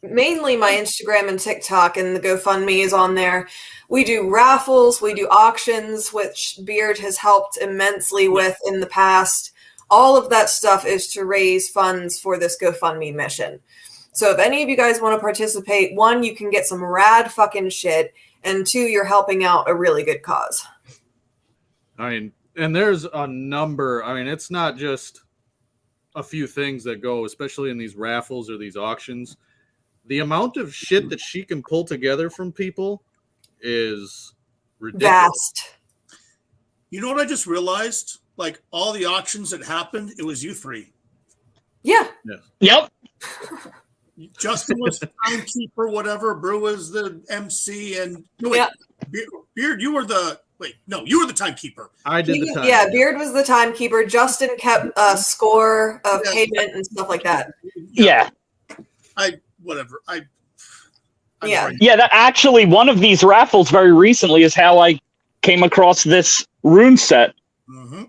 mainly my Instagram and TikTok, and the GoFundMe is on there. We do raffles, we do auctions, which Beard has helped immensely with in the past. All of that stuff is to raise funds for this GoFundMe mission. So if any of you guys want to participate, one, you can get some rad fucking shit, and two, you're helping out a really good cause. I mean, and there's a number. I mean, it's not just a few things that go, especially in these raffles or these auctions. The amount of shit that she can pull together from people is ridiculous. Vast. You know what I just realized? Like all the auctions that happened, it was you three. Yeah. Yep. Justin was the timekeeper, whatever. Brew was the MC, and Beard, you were the timekeeper. I did the time. Yeah, Beard was the timekeeper. Justin kept a score of payment and stuff like that. Yeah. whatever. Yeah. Yeah, that actually one of these raffles very recently is how I came across this rune set. Mm-hmm.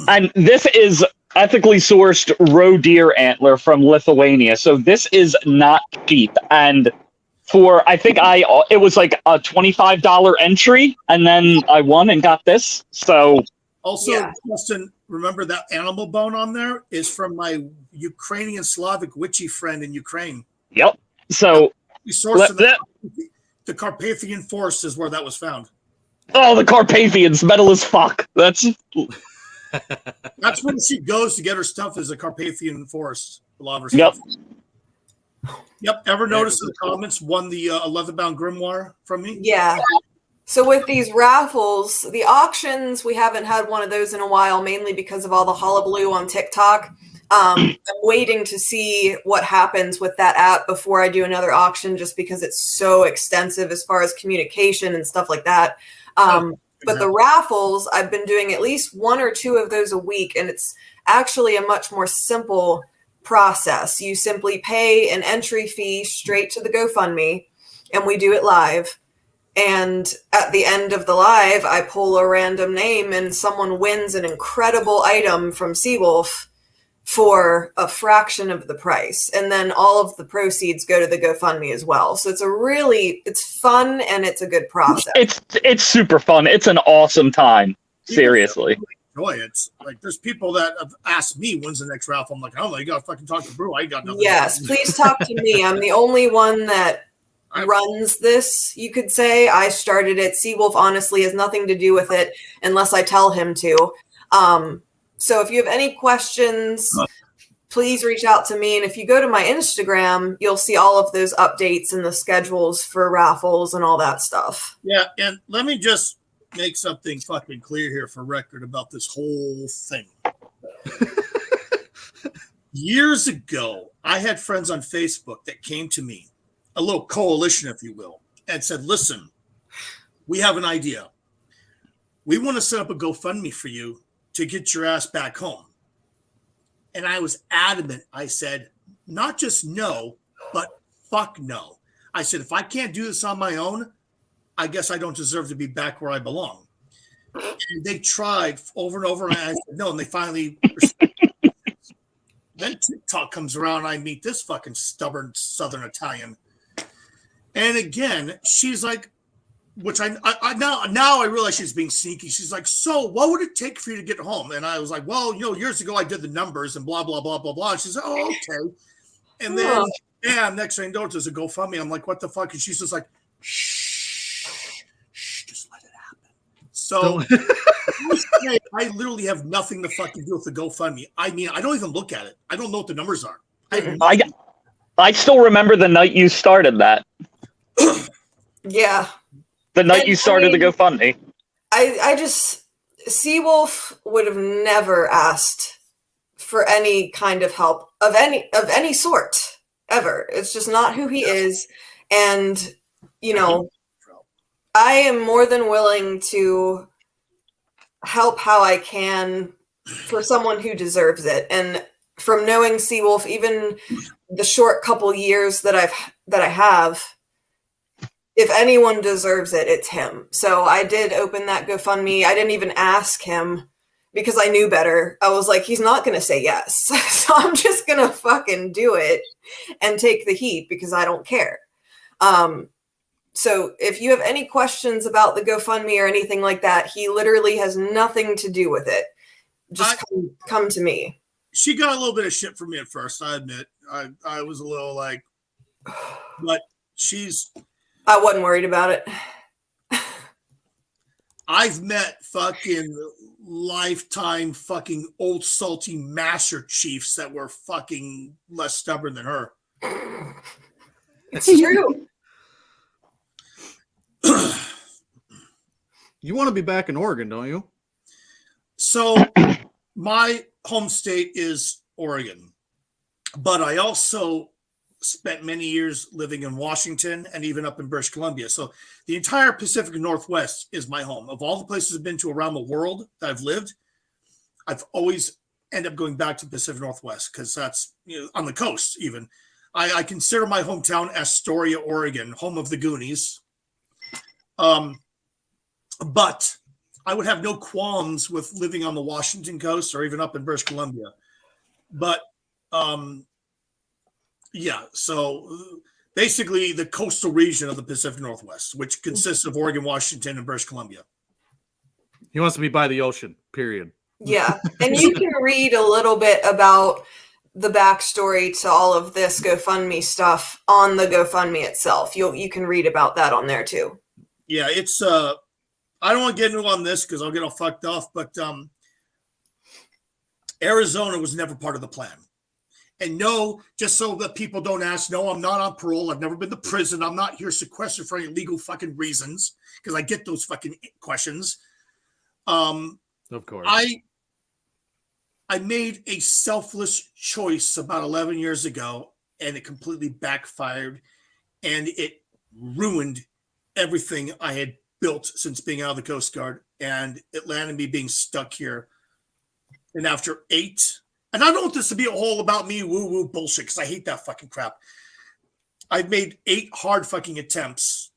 And this is ethically sourced roe deer antler from Lithuania. So this is not cheap. And for I think it was like a $25 entry, and then I won and got this. So Also, Yeah. Justin, remember that animal bone on there is from my Ukrainian Slavic witchy friend in Ukraine. yep. So We sourced the Carpathian Forest is where that was found. oh, the Carpathians, metal as fuck. That's where she goes to get her stuff is the Carpathian Forest. A lot of her yep. stuff. Yep. Ever notice in the comments won the 11-bound grimoire from me? Yeah. So with these raffles, the auctions, we haven't had one of those in a while, mainly because of all the hullabaloo on TikTok. I'm waiting to see what happens with that app before I do another auction, just because it's so extensive as far as communication and stuff like that. But the raffles, I've been doing at least 1 or 2 of those a week, and it's actually a much more simple process. You simply pay an entry fee straight to the GoFundMe, and we do it live. And at the end of the live, I pull a random name, and someone wins an incredible item from Seawolf for a fraction of the price. And then all of the proceeds go to the GoFundMe as well. So it's fun, and it's a good process. It's super fun. It's an awesome time. Seriously. Enjoy it. It's like there's people that have asked me when's the next raffle. I'm like, oh, you gotta fucking talk to Brew. I ain't got nothing. Yes, please talk to me. I'm the only one that runs this, you could say. I started it. Seawolf honestly has nothing to do with it unless I tell him to. So if you have any questions, please reach out to me. And if you go to my Instagram, you'll see all of those updates and the schedules for raffles and all that stuff. Yeah, and let me just make something fucking clear here for record about this whole thing. Years ago, I had friends on Facebook that came to me, a little coalition, if you will, and said, listen, we have an idea. We want to set up a GoFundMe for you to get your ass back home. And I was adamant. I said, not just no, but fuck no. I said, if I can't do this on my own, I guess I don't deserve to be back where I belong. And they tried over and over, and I said no, and they finally then TikTok comes around, and I meet this fucking stubborn Southern Italian. And again, she's like, which I now I realize she's being sneaky. She's like, so what would it take for you to get home? And I was like, well, years ago I did the numbers and blah, blah, blah, blah, blah. And she's like, oh, okay. And then, next thing I know, there's a GoFundMe. I'm like, what the fuck? And she's just like, shh, just let it happen. So I literally have nothing to fucking do with the GoFundMe. I mean, I don't even look at it. I don't know what the numbers are. I still remember the night you started that. Yeah. The night you started the GoFundMe. I just, Seawolf would have never asked for any kind of help of any sort ever. It's just not who he is. And, I am more than willing to help how I can for someone who deserves it. And from knowing Seawolf, even the short couple years that I have, if anyone deserves it, it's him. So I did open that GoFundMe. I didn't even ask him because I knew better. I was like, he's not going to say yes. So I'm just going to fucking do it and take the heat because I don't care. So if you have any questions about the GoFundMe or anything like that, he literally has nothing to do with it. Just come to me. She got a little bit of shit from me at first, I admit. I was a little like, but I wasn't worried about it. I've met fucking lifetime fucking old salty master chiefs that were fucking less stubborn than her. It's true. You want to be back in Oregon, don't you? So my home state is Oregon, but I also spent many years living in Washington and even up in British Columbia. So the entire Pacific Northwest is my home. Of all the places I've been to around the world that I've lived, I've always ended up going back to the Pacific Northwest because that's on the coast even. I consider my hometown Astoria, Oregon, home of the Goonies. But I would have no qualms with living on the Washington coast or even up in British Columbia. But yeah, so basically the coastal region of the Pacific Northwest, which consists of Oregon, Washington, and British Columbia. He wants to be by the ocean, period. Yeah. And you can read a little bit about the backstory to all of this GoFundMe stuff on the GoFundMe itself. You can read about that on there too. Yeah, it's I don't want to get into on this because I'll get all fucked off, but Arizona was never part of the plan. And no, just so that people don't ask, no, I'm not on parole. I've never been to prison. I'm not here sequestered for any legal fucking reasons because I get those fucking questions. Of course. I made a selfless choice about 11 years ago, and it completely backfired, and it ruined everything I had built since being out of the Coast Guard, and it landed me being stuck here. And after 8, and I don't want this to be a whole about me woo-woo bullshit, because I hate that fucking crap. I've made 8 hard fucking attempts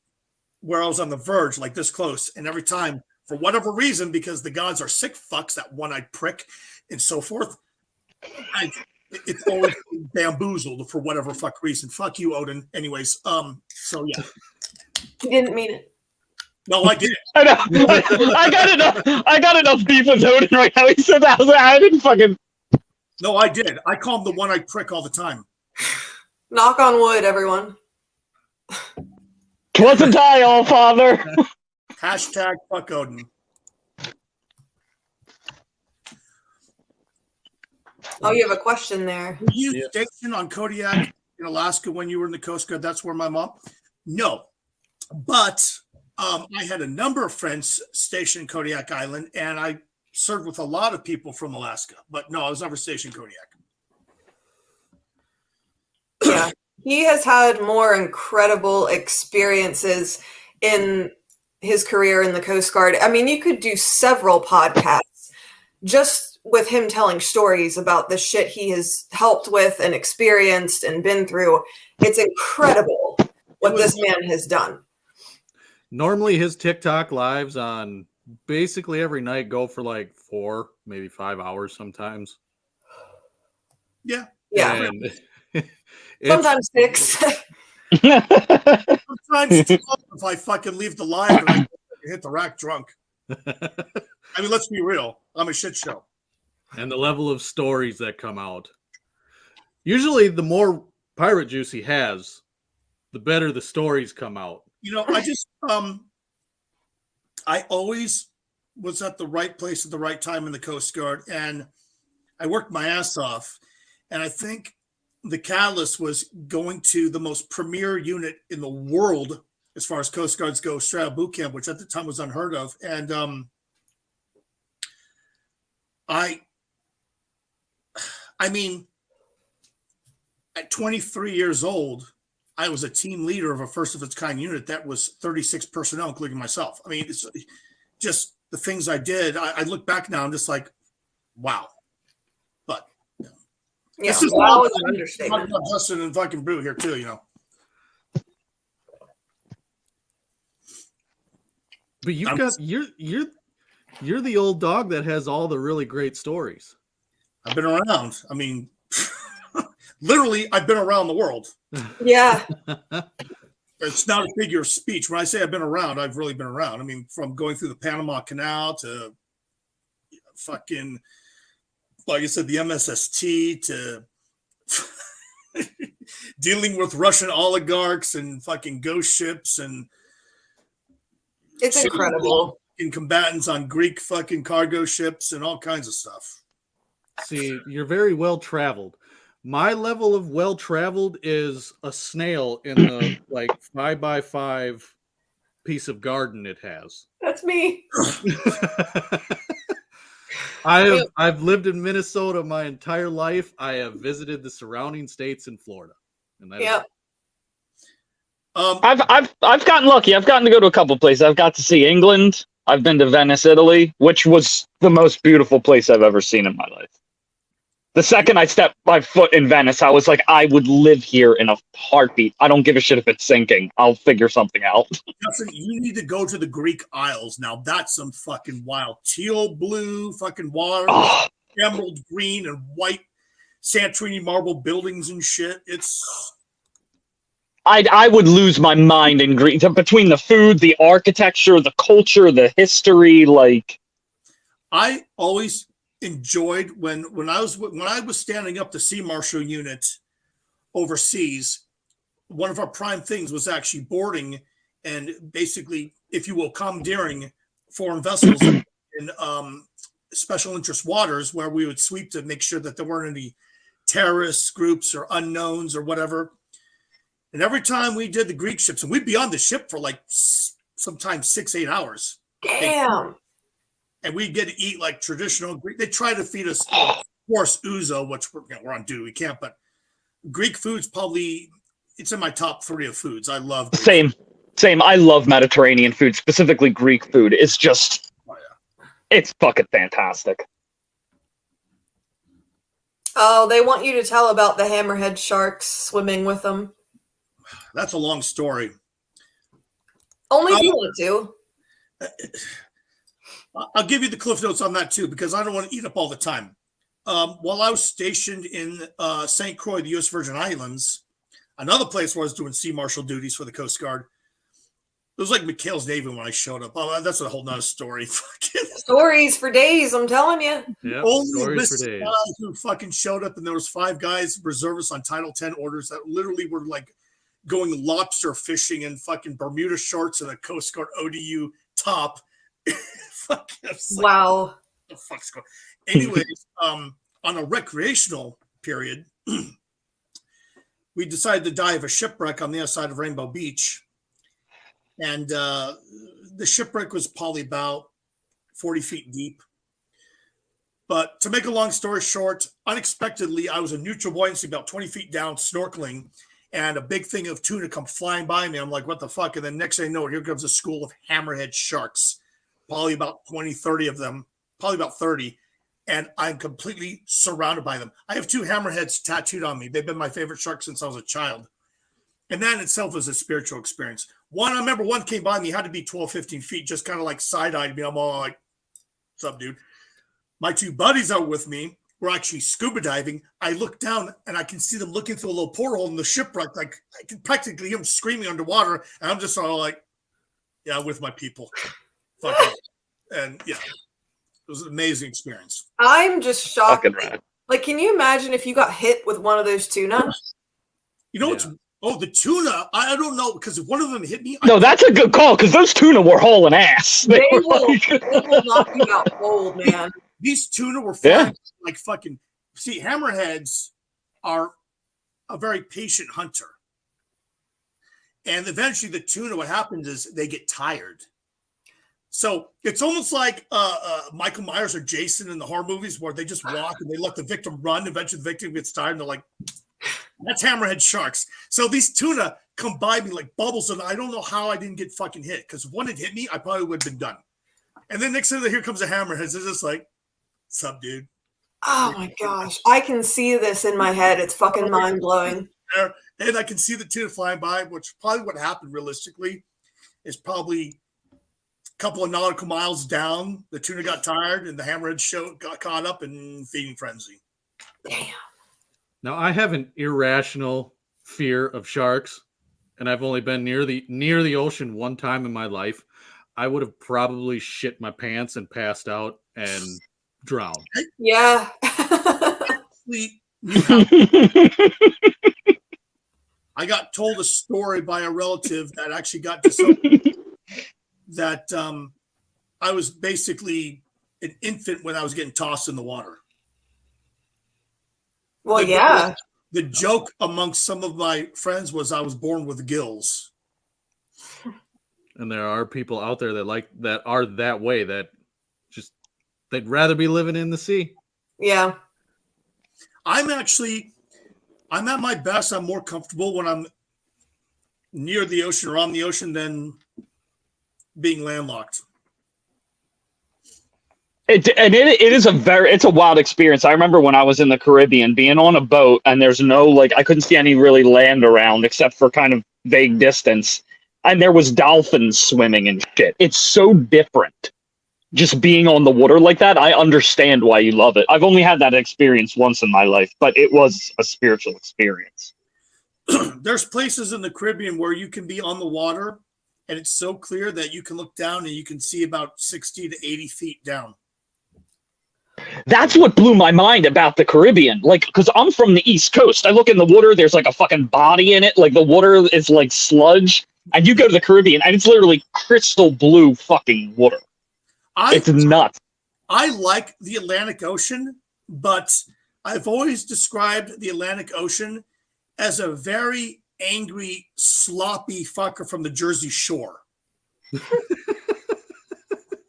where I was on the verge, like this close, and every time, for whatever reason, because the gods are sick fucks, that one-eyed prick, and so forth, it's always bamboozled for whatever fuck reason. Fuck you, Odin. Anyways, so yeah. He didn't mean it. No, I did. I know. I got enough beef with Odin right now. He said that. I didn't fucking. No, I did. I call him the one-eyed prick all the time. Knock on wood, everyone. Wasn't I, all father? Hashtag fuck Odin. Oh, you have a question there. Were you stationed on Kodiak in Alaska when you were in the Coast Guard? That's where my mom. No, but I had a number of friends stationed in Kodiak Island, and I served with a lot of people from Alaska. But no, I was never stationed in Kodiak. Yeah. He has had more incredible experiences in his career in the Coast Guard. I mean, you could do several podcasts just with him telling stories about the shit he has helped with and experienced and been through. It's incredible what this man has done. Normally his TikTok lives on basically every night go for like 4, maybe 5 hours sometimes. Yeah. Yeah. And sometimes 6. Sometimes 12 if I fucking leave the live and I hit the rack drunk. I mean, let's be real. I'm a shit show. And the level of stories that come out. Usually the more pirate juice he has, the better the stories come out. You know, I just I always was at the right place at the right time in the Coast Guard, and I worked my ass off. And I think the catalyst was going to the most premier unit in the world as far as Coast Guards go, straight out boot camp, which at the time was unheard of. And I mean, at 23 years old, I was a team leader of a first of its kind unit that was 36 personnel, including myself. I mean, it's just the things I did. I look back now, I'm just like, wow. But Yeah, this is wow is an understatement. about Justin and fucking Brew here too, you know. But you're the old dog that has all the really great stories. I've been around. I mean, literally, I've been around the world. Yeah. It's not a figure of speech. When I say I've been around, I've really been around. I mean, from going through the Panama Canal to fucking, like I said, the MSST to dealing with Russian oligarchs and fucking ghost ships and It's incredible. in combatants on Greek fucking cargo ships and all kinds of stuff. See, you're very well traveled. My level of well traveled is a snail in the like 5x5 piece of garden it has. That's me. I've lived in Minnesota my entire life. I have visited the surrounding states in Florida. And that Yep. I've gotten lucky. I've gotten to go to a couple places. I've got to see England. I've been to Venice, Italy, which was the most beautiful place I've ever seen in my life. The second I stepped my foot in Venice, I was like, I would live here in a heartbeat. I don't give a shit if it's sinking. I'll figure something out. Justin, you need to go to the Greek Isles. Now that's some fucking wild teal blue fucking water, Oh, emerald green and white Santorini marble buildings and shit. It's I would lose my mind in Greece between the food, the architecture, the culture, the history. Like, I always enjoyed when I was standing up the Sea Marshal unit overseas. One of our prime things was actually boarding and basically, if you will, commandeering foreign vessels in special interest waters, where we would sweep to make sure that there weren't any terrorist groups or unknowns or whatever. And every time we did the Greek ships, and we'd be on the ship for like sometimes 6-8 hours. Damn. And we'd get to eat like traditional Greek. They try to feed us, of course, ouzo, which we're on duty. We can't, but Greek food's probably, it's in my top 3 of foods. I love Greek food. Same. I love Mediterranean food, specifically Greek food. It's just, it's fucking fantastic. Oh, they want you to tell about the hammerhead sharks swimming with them. That's a long story. Only if you want to. I'll give you the cliff notes on that too, because I don't want to eat up all the time. While I was stationed in St. Croix, the U.S. Virgin Islands, another place where I was doing sea marshal duties for the Coast Guard, it was like McHale's Navy when I showed up. Oh, that's a whole nother story. Stories for days, I'm telling you. Yeah, Only stories for this days. guy who fucking showed up, and there was 5 guys, reservists on Title 10 orders that literally were like going lobster fishing in fucking Bermuda shorts and a Coast Guard ODU top. Wow. What the fuck's going on? Anyways, on a recreational period, we decided to dive a shipwreck on the other side of Rainbow Beach. And the shipwreck was probably about 40 feet deep. But to make a long story short, unexpectedly, I was in neutral buoyancy about 20 feet down, snorkeling, and a big thing of tuna come flying by me. I'm like, what the fuck? And then next thing I know, here comes a school of hammerhead sharks, probably about 20, 30 of them, probably about 30. And I'm completely surrounded by them. I have 2 hammerheads tattooed on me. They've been my favorite sharks since I was a child. And that in itself was a spiritual experience. I remember one came by me, had to be 12, 15 feet, just kind of like side-eyed me. I'm all like, what's up, dude? My 2 buddies that were with me were actually scuba diving. I look down and I can see them looking through a little porthole in the shipwreck. Like I can practically hear them screaming underwater. And I'm just all like, yeah, I'm with my people. Fuck it. And yeah, it was an amazing experience. I'm just shocked. Fucking rad. Like, can you imagine if you got hit with one of those tuna? You know what's the tuna? I don't know, because if one of them hit me. No, that's a good call, because those tuna were hauling ass. They will knock you out cold, man. These tuna were flying like fucking. See, hammerheads are a very patient hunter. And eventually the tuna, what happens is they get tired. So it's almost like Michael Myers or Jason in the horror movies, where they just walk and they let the victim run. Eventually the victim gets tired and they're like, that's hammerhead sharks. So these tuna come by me like bubbles, and I don't know how I didn't get fucking hit, because if one had hit me, I probably would have been done. And then next thing, here comes a hammerhead. They're just like, what's up, dude? Oh my gosh. I can see this in my head. It's fucking mind-blowing. And I can see the tuna flying by, which probably what happened realistically is probably a couple of nautical miles down. The tuna got tired and the hammerhead got caught up in feeding frenzy. Damn. Now I have an irrational fear of sharks, and I've only been near the ocean one time in my life. I would have probably shit my pants and passed out and drowned. Yeah. I got told a story by a relative that actually got to something that I was basically an infant when I was getting tossed in the water. Well, yeah. The joke amongst some of my friends was I was born with gills. And there are people out there that are that way, that just they'd rather be living in the sea. Yeah. I'm at my best. I'm more comfortable when I'm near the ocean or on the ocean than being landlocked. It is it's a wild experience. I remember when I was in the Caribbean being on a boat and there's no like I couldn't see any really land around except for kind of vague distance. And there was dolphins swimming and shit. It's so different just being on the water like that. I understand why you love it. I've only had that experience once in my life, but it was a spiritual experience. There's places in the Caribbean where you can be on the water and it's so clear that you can look down and you can see about 60 to 80 feet down. That's what blew my mind about the Caribbean. Like, because I'm from the East Coast. I look in the water, there's like a fucking body in it. Like, the water is like sludge. And you go to the Caribbean, and it's literally crystal blue fucking water. It's nuts. I like the Atlantic Ocean, but I've always described the Atlantic Ocean as a very angry, sloppy fucker from the Jersey Shore.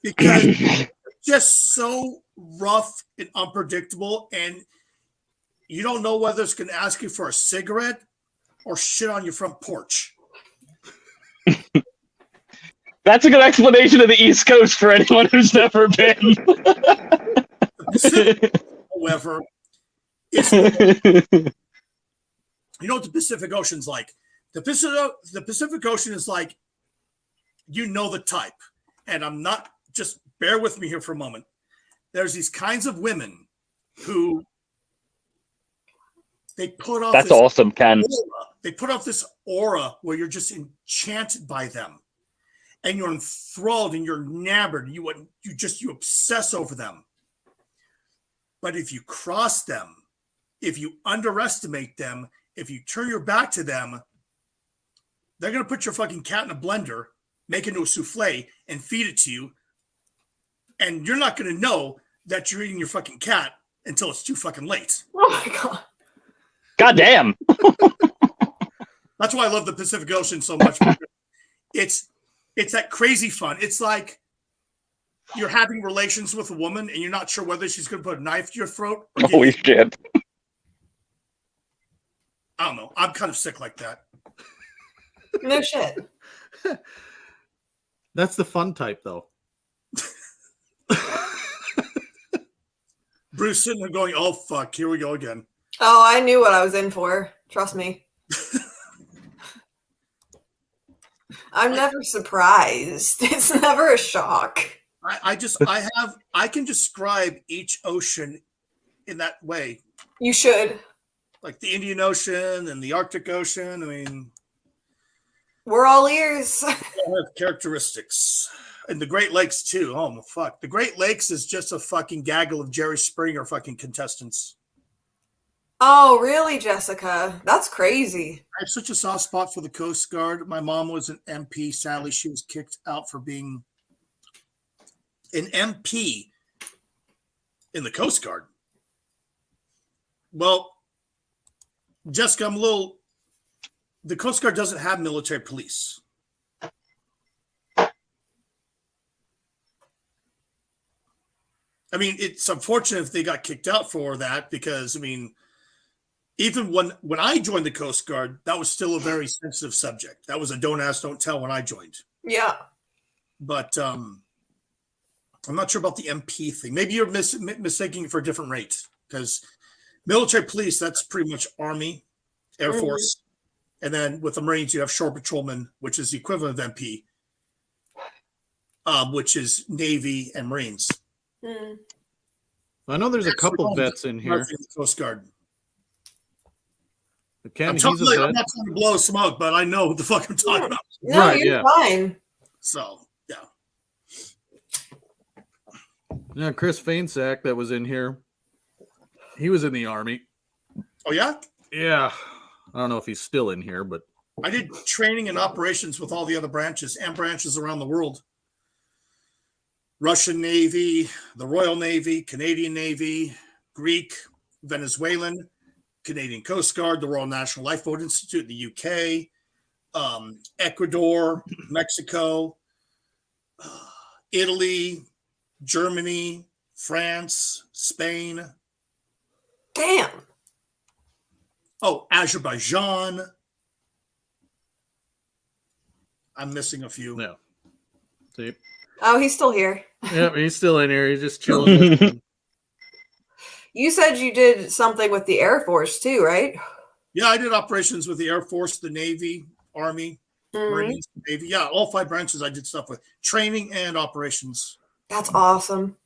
Because it's just so rough and unpredictable, and you don't know whether it's going to ask you for a cigarette or shit on your front porch. That's a good explanation of the East Coast for anyone who's never been. The Pacific, however, is you know what the Pacific Ocean's like. The Pacific Ocean is like, you know the type, and I'm not, just bear with me here for a moment. There's these kinds of women who they put off. That's awesome, Ken. Aura. They put off this aura where you're just enchanted by them, and you're enthralled and you're enamored. You obsess over them. But if you cross them, if you underestimate them, if you turn your back to them, they're gonna put your fucking cat in a blender, make it into a souffle, and feed it to you. And you're not gonna know that you're eating your fucking cat until it's too fucking late. Oh my god. God damn. That's why I love the Pacific Ocean so much. It's that crazy fun. It's like you're having relations with a woman and you're not sure whether she's going to put a knife to your throat. Or Holy shit. I don't know. I'm kind of sick like that. No shit. That's the fun type, though. Bruce sitting there going, oh, fuck, here we go again. Oh, I knew what I was in for. Trust me. I'm never surprised. It's never a shock. I can describe each ocean in that way. You should. Like the Indian Ocean and the Arctic Ocean. I mean, we're all ears. they all have characteristics. And the Great Lakes, too. Oh, fuck. The Great Lakes is just a fucking gaggle of Jerry Springer fucking contestants. Oh, really, Jessica? That's crazy. I have such a soft spot for the Coast Guard. My mom was an MP. Sadly, she was kicked out for being an MP in the Coast Guard. Well, Jessica, the Coast Guard doesn't have military police. I mean, it's unfortunate if they got kicked out for that because, I mean, even when I joined the Coast Guard, that was still a very sensitive subject. That was a don't ask, don't tell when I joined. Yeah. But I'm not sure about the MP thing. Maybe you're mistaking it for a different rate because military police, that's pretty much Army, Air Force. And then with the Marines, you have shore patrolmen, which is the equivalent of MP, which is Navy and Marines. I know there's a couple vets in here. Coast Guard. Ken, I'm he's not a vet. trying to blow smoke, but I know what the fuck I'm talking about. No, Right, you're yeah. fine. So, yeah. Yeah, Chris Fainsack that was in here. He was in the Army. Oh, yeah? Yeah. I don't know if he's still in here, but I did training and operations with all the other branches and branches around the world. Russian Navy, the Royal Navy, Canadian Navy, Greek, Venezuelan, Canadian Coast Guard, the Royal National Lifeboat Institute in the UK, Ecuador, Mexico, Italy, Germany, France, Spain. Damn. Oh, Azerbaijan. I'm missing a few. yeah. See, Oh, he's still here. Yep, he's still in here. He's just chilling. Listening. You said you did something with the Air Force too, right? Yeah, I did operations with the Air Force, the Navy, Army, Marines, Navy. Yeah, all 5 branches I did stuff with. Training and operations. That's awesome.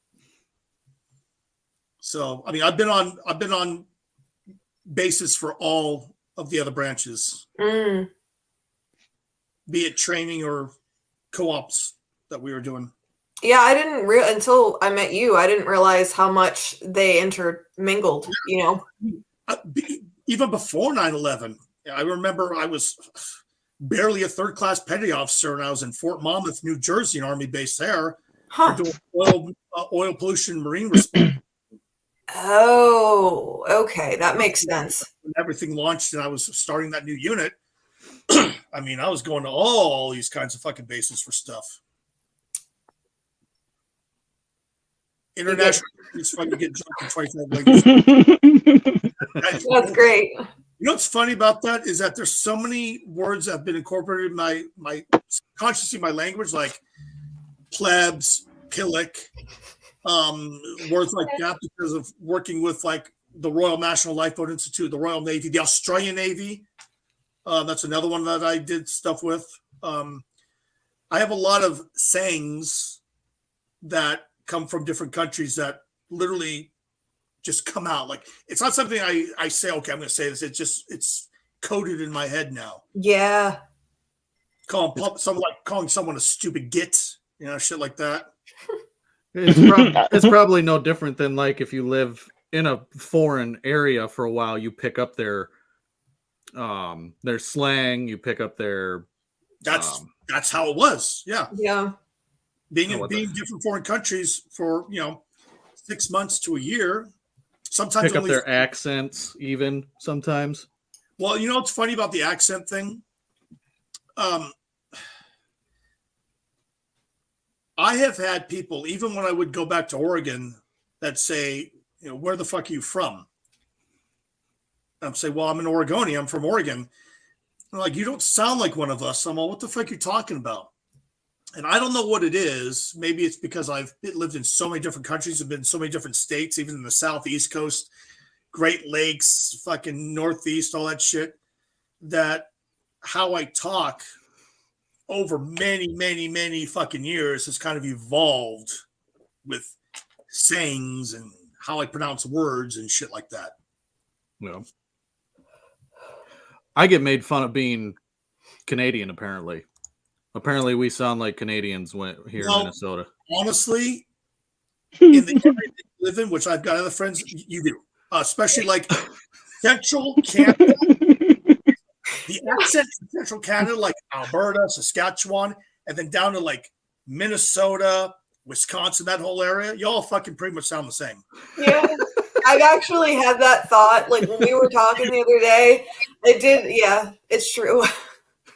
So, I mean, I've been on bases for all of the other branches. Be it training or co-ops that we were doing. Yeah, I didn't until I met you, I didn't realize how much they intermingled, you know. Even before 9/11, I remember I was barely a 3rd-class petty officer, and I was in Fort Monmouth, New Jersey, an Army base there, doing oil pollution marine response. Oh, okay, that makes sense. When everything launched, and I was starting that new unit. I mean, I was going to all these kinds of fucking bases for stuff. International is fun to get jumped in 25 languages. That's great. You know what's funny about that is that there's so many words that have been incorporated in my consciously my language, like plebs, pillock, words like that, because of working with like the Royal National Lifeboat Institute, the Royal Navy, the Australian Navy. That's another one that I did stuff with. I have a lot of sayings that come from different countries that literally just come out. Like, it's not something I say, okay, I'm going to say this. It's coded in my head now. Yeah. Calling someone a stupid git, you know, shit like that. It's probably no different than like if you live in a foreign area for a while, you pick up their slang, you pick up their that's how it was. Yeah. Yeah. Being in different foreign countries for 6 months to a year, sometimes pick up their accents even sometimes. Well, you know what's funny about the accent thing? I have had people, even when I would go back to Oregon, that say, where the fuck are you from? I'm saying, well, I'm an Oregonian. I'm from Oregon. I'm like, you don't sound like one of us. I'm like, what the fuck are you talking about? And I don't know what it is. Maybe it's because I've lived in so many different countries, I've been in so many different states, even in the South, East Coast, Great Lakes, fucking Northeast, all that shit, that how I talk over many, many, many fucking years has kind of evolved with sayings and how I pronounce words and shit like that. Yeah. I get made fun of being Canadian, apparently. Apparently, we sound like Canadians here in Minnesota. Honestly, in the area that you live in, which I've got other friends, you do. Especially like Central Canada. The accent in Central Canada, like Alberta, Saskatchewan, and then down to like Minnesota, Wisconsin, that whole area, y'all fucking pretty much sound the same. Yeah. I've actually had that thought. Like when we were talking the other day, it did. Yeah, it's true.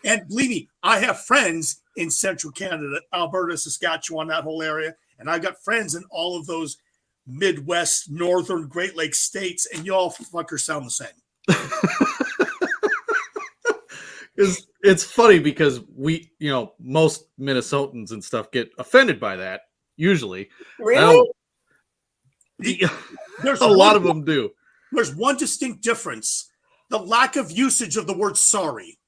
And believe me, I have friends in Central Canada, Alberta, Saskatchewan, that whole area. And I've got friends in all of those Midwest, Northern Great Lakes states, and y'all fuckers sound the same. It's funny because we, most Minnesotans and stuff get offended by that, usually. Really? There's a lot of them do. There's one distinct difference: the lack of usage of the word sorry.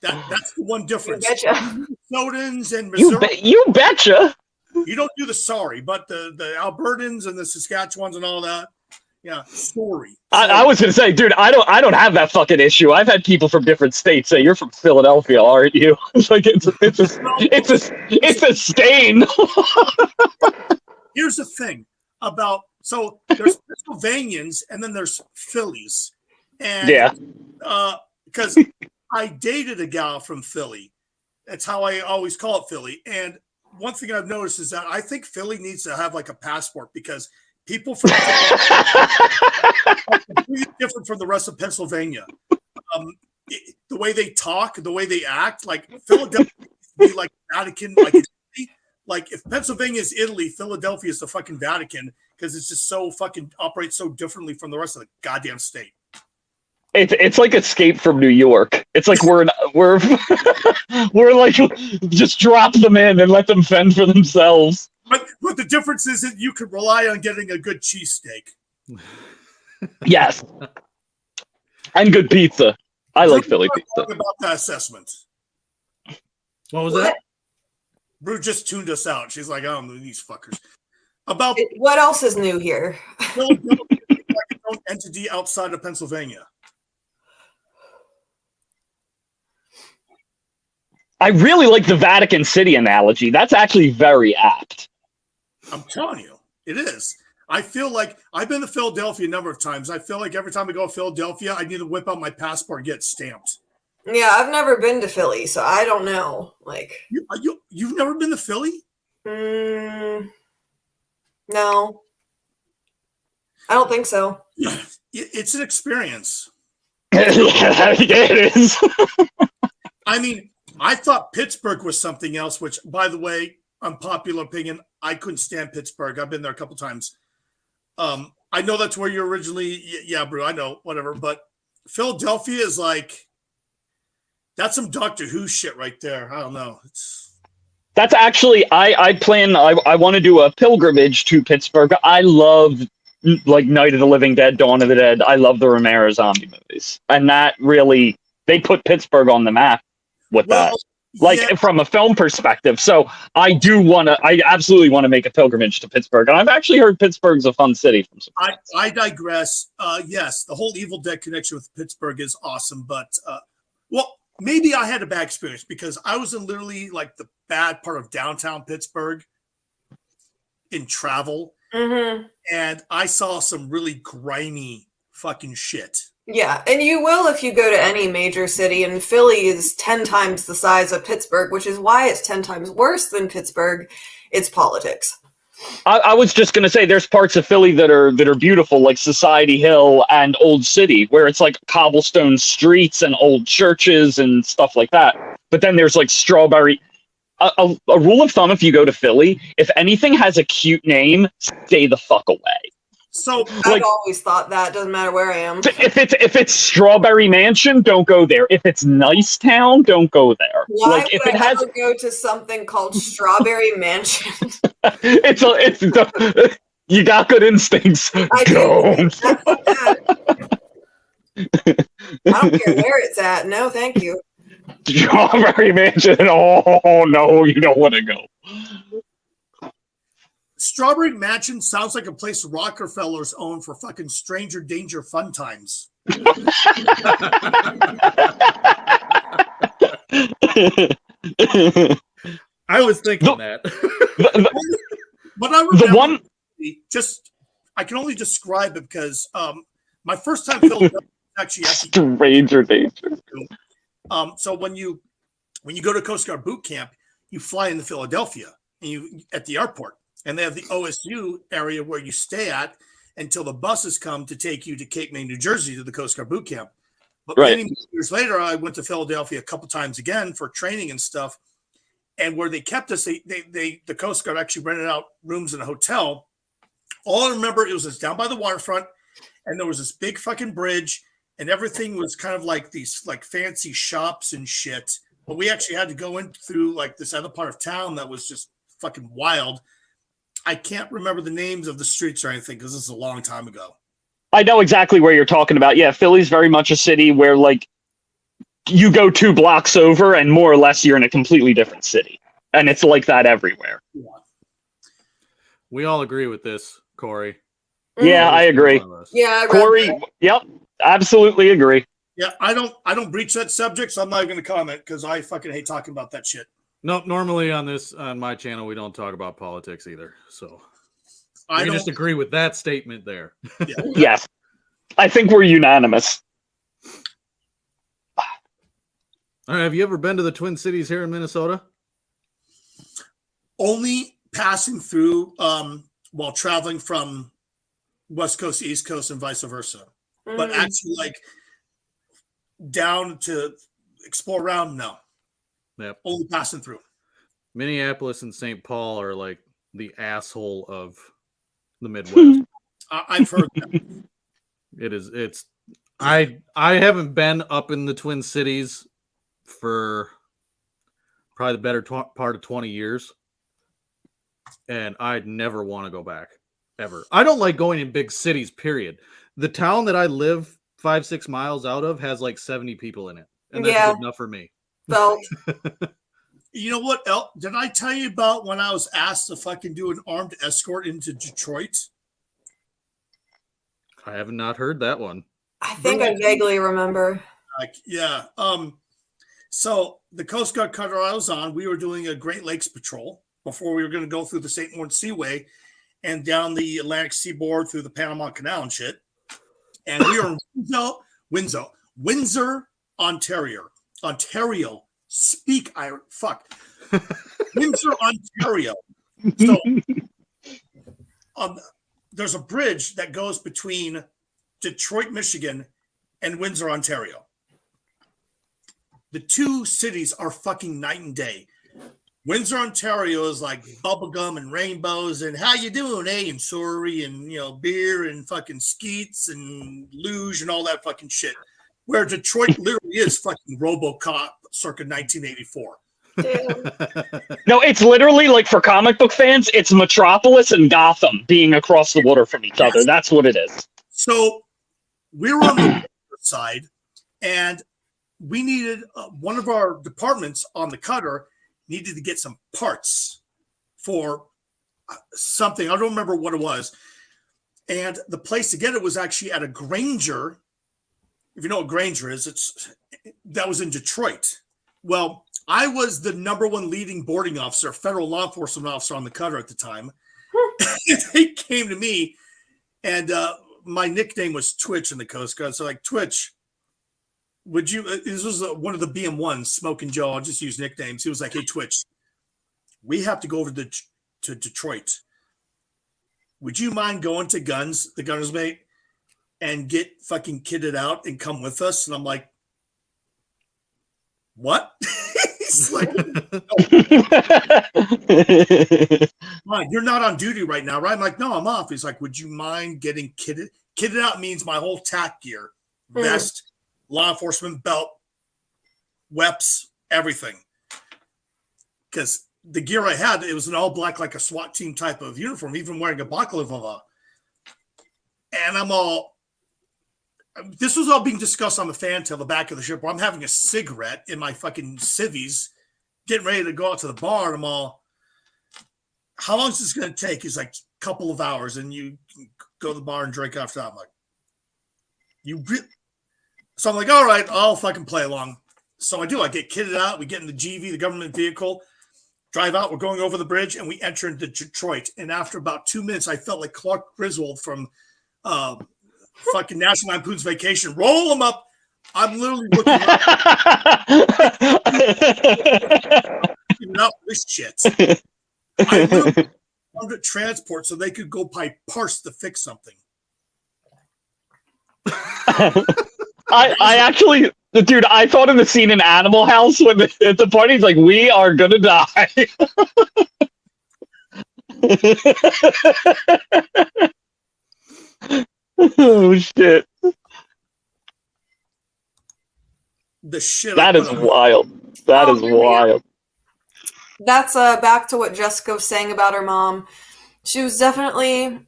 That's the one difference. Minnesotans and Missouri, you betcha. You don't do the sorry, but the Albertans and the Saskatchewans and all that, yeah, sorry. I was gonna say, dude, I don't have that fucking issue. I've had people from different states say, "You're from Philadelphia, aren't you?" It's like it's a stain. Here's the thing about there's Pennsylvanians and then there's Phillies, and because I dated a gal from Philly, that's how I always call it Philly. And one thing I've noticed is that I think Philly needs to have like a passport because people from are completely different from the rest of Pennsylvania. The way they talk, the way they act, like Philadelphia needs to be like Vatican, like Italy. Like if Pennsylvania is Italy, Philadelphia is the fucking Vatican because it's just so fucking operates so differently from the rest of the goddamn state. It's like Escape from New York. It's like we're we're like just drop them in and let them fend for themselves. But the difference is that you can rely on getting a good cheesesteak. Yes, and good pizza. I like Philly pizza. About that assessment. What was that? Brew just tuned us out. She's like, I don't know these fuckers. About What else is new here? Philadelphia being like its own entity outside of Pennsylvania. I really like the Vatican City analogy. That's actually very apt. I'm telling you, it is. I feel like I've been to Philadelphia a number of times. I feel like every time I go to Philadelphia, I need to whip out my passport and get it stamped. Yeah, I've never been to Philly, so I don't know. Like, You've never been to Philly? no, I don't think so. Yeah, it's an experience. It is. I mean, I thought Pittsburgh was something else, which, by the way, unpopular opinion, I couldn't stand Pittsburgh. I've been there a couple times. I know that's where you're originally. Yeah, bro, I know, whatever. But Philadelphia is like, that's some Doctor Who shit right there. I don't know. That's actually, I want to do a pilgrimage to Pittsburgh. I love like Night of the Living Dead, Dawn of the Dead. I love the Romero zombie movies. And that really, they put Pittsburgh on the map with that. Like, yeah. from a film perspective. So I absolutely want to make a pilgrimage to Pittsburgh. And I've actually heard Pittsburgh's a fun city. From some I digress. Yes, the whole Evil Dead connection with Pittsburgh is awesome. But, well, maybe I had a bad experience because I was in literally like the bad part of downtown Pittsburgh in travel. Mm-hmm. And I saw some really grimy fucking shit. Yeah, and you will if you go to any major city, and Philly is 10 times the size of Pittsburgh, which is why it's 10 times worse than Pittsburgh. It's politics. I was just going to say there's parts of Philly that are beautiful, like Society Hill and Old City, where it's like cobblestone streets and old churches and stuff like that. But then there's like Strawberry. A rule of thumb, if you go to Philly, if anything has a cute name, stay the fuck away. So I've always thought that. Doesn't matter where I am. If it's Strawberry Mansion, don't go there. If it's Nice Town, don't go there. Why like would if it I has ever go to something called Strawberry Mansion? You got good instincts. Don't. I don't care where it's at. No, thank you. Strawberry Mansion. Oh no, you don't want to go. Strawberry Mansion sounds like a place Rockefellers own for fucking stranger danger fun times. I was thinking that. But I remember the one I can only describe it because my first time Philadelphia actually stranger danger. So when you go to Coast Guard boot camp, you fly into Philadelphia and you at the airport. And they have the OSU area where you stay at until the buses come to take you to Cape May, New Jersey, to the Coast Guard boot camp. But many years later, I went to Philadelphia a couple times again for training and stuff. And where they kept us, the Coast Guard actually rented out rooms in a hotel. All I remember, it was just down by the waterfront, and there was this big fucking bridge, and everything was kind of like these like fancy shops and shit. But we actually had to go in through like this other part of town that was just fucking wild. I can't remember the names of the streets or anything because this is a long time ago. I know exactly where you're talking about. Yeah, Philly's very much a city where like you go 2 blocks over and more or less you're in a completely different city. And it's like that everywhere. Yeah. We all agree with this, Corey. Yeah, I agree. Yeah, Corey, yep, absolutely agree. Yeah, I don't breach that subject, so I'm not going to comment because I fucking hate talking about that shit. No, normally on my channel we don't talk about politics either. So I just agree with that statement there. Yeah. Yes, I think we're unanimous. All right, have you ever been to the Twin Cities here in Minnesota? Only passing through while traveling from West Coast to East Coast and vice versa. But actually, like down to explore around, no. Yep. Only passing through. Minneapolis and St. Paul are like the asshole of the Midwest. I've heard that. It's I haven't been up in the Twin Cities for probably the better part of 20 years. And I'd never want to go back ever. I don't like going in big cities, period. The town that I live 5-6 miles out of has like 70 people in it. And that's good enough for me. Felt. You know what else? Did I tell you about when I was asked to fucking do an armed escort into Detroit? I have not heard that one. I think I vaguely remember. Yeah. So the Coast Guard cutter I was on, we were doing a Great Lakes patrol before we were going to go through the St. Lawrence Seaway and down the Atlantic seaboard through the Panama Canal and shit. And we were in Windsor, Ontario. Speak Irish. Fuck. Windsor, Ontario. So there's a bridge that goes between Detroit, Michigan, and Windsor, Ontario. The two cities are fucking night and day. Windsor, Ontario is like bubblegum and rainbows and how you doing, eh? And sorry, and beer and fucking skeets and luge and all that fucking shit. Where Detroit literally is fucking RoboCop circa 1984. No, it's literally like for comic book fans, it's Metropolis and Gotham being across the water from each other. That's what it is. So we were on the side, and we needed one of our departments on the cutter needed to get some parts for something. I don't remember what it was. And the place to get it was actually at a Granger. If you know what Granger is, that was in Detroit. Well, I was the number one leading boarding officer, federal law enforcement officer on the cutter at the time. They came to me, and my nickname was Twitch in the Coast Guard. So like, Twitch, would you, this was one of the BM1s, Smoking Joe, I'll just use nicknames. He was like, hey, Twitch, we have to go over to Detroit. Would you mind going to the gunner's mate, and get fucking kitted out and come with us? And I'm like, what? He's like, no. You're not on duty right now, right? I'm like, no, I'm off. He's like, would you mind getting kitted? Kitted out means my whole tack gear, vest, law enforcement belt, weps, everything. Because the gear I had, it was an all black, like a SWAT team type of uniform, even wearing a balaclava. And I'm all, this was all being discussed on the fantail, the back of the ship, where I'm having a cigarette in my fucking civvies, getting ready to go out to the bar. And I'm all, how long is this going to take? He's like, a couple of hours, and you can go to the bar and drink after that. I'm like, so I'm like, all right, I'll fucking play along. So I do. I get kitted out. We get in the GV, the government vehicle, drive out. We're going over the bridge, and we enter into Detroit. And after about 2 minutes, I felt like Clark Griswold from fucking National Lampoon's Vacation. Roll them up. I'm literally looking up this shit. I literally wanted transport so they could go buy parts to fix something. I actually, dude, I thought of the scene in Animal House when at the party's like, we are gonna die. Oh shit. The shit. That is wild. That is wild. That's back to what Jessica was saying about her mom. She was definitely an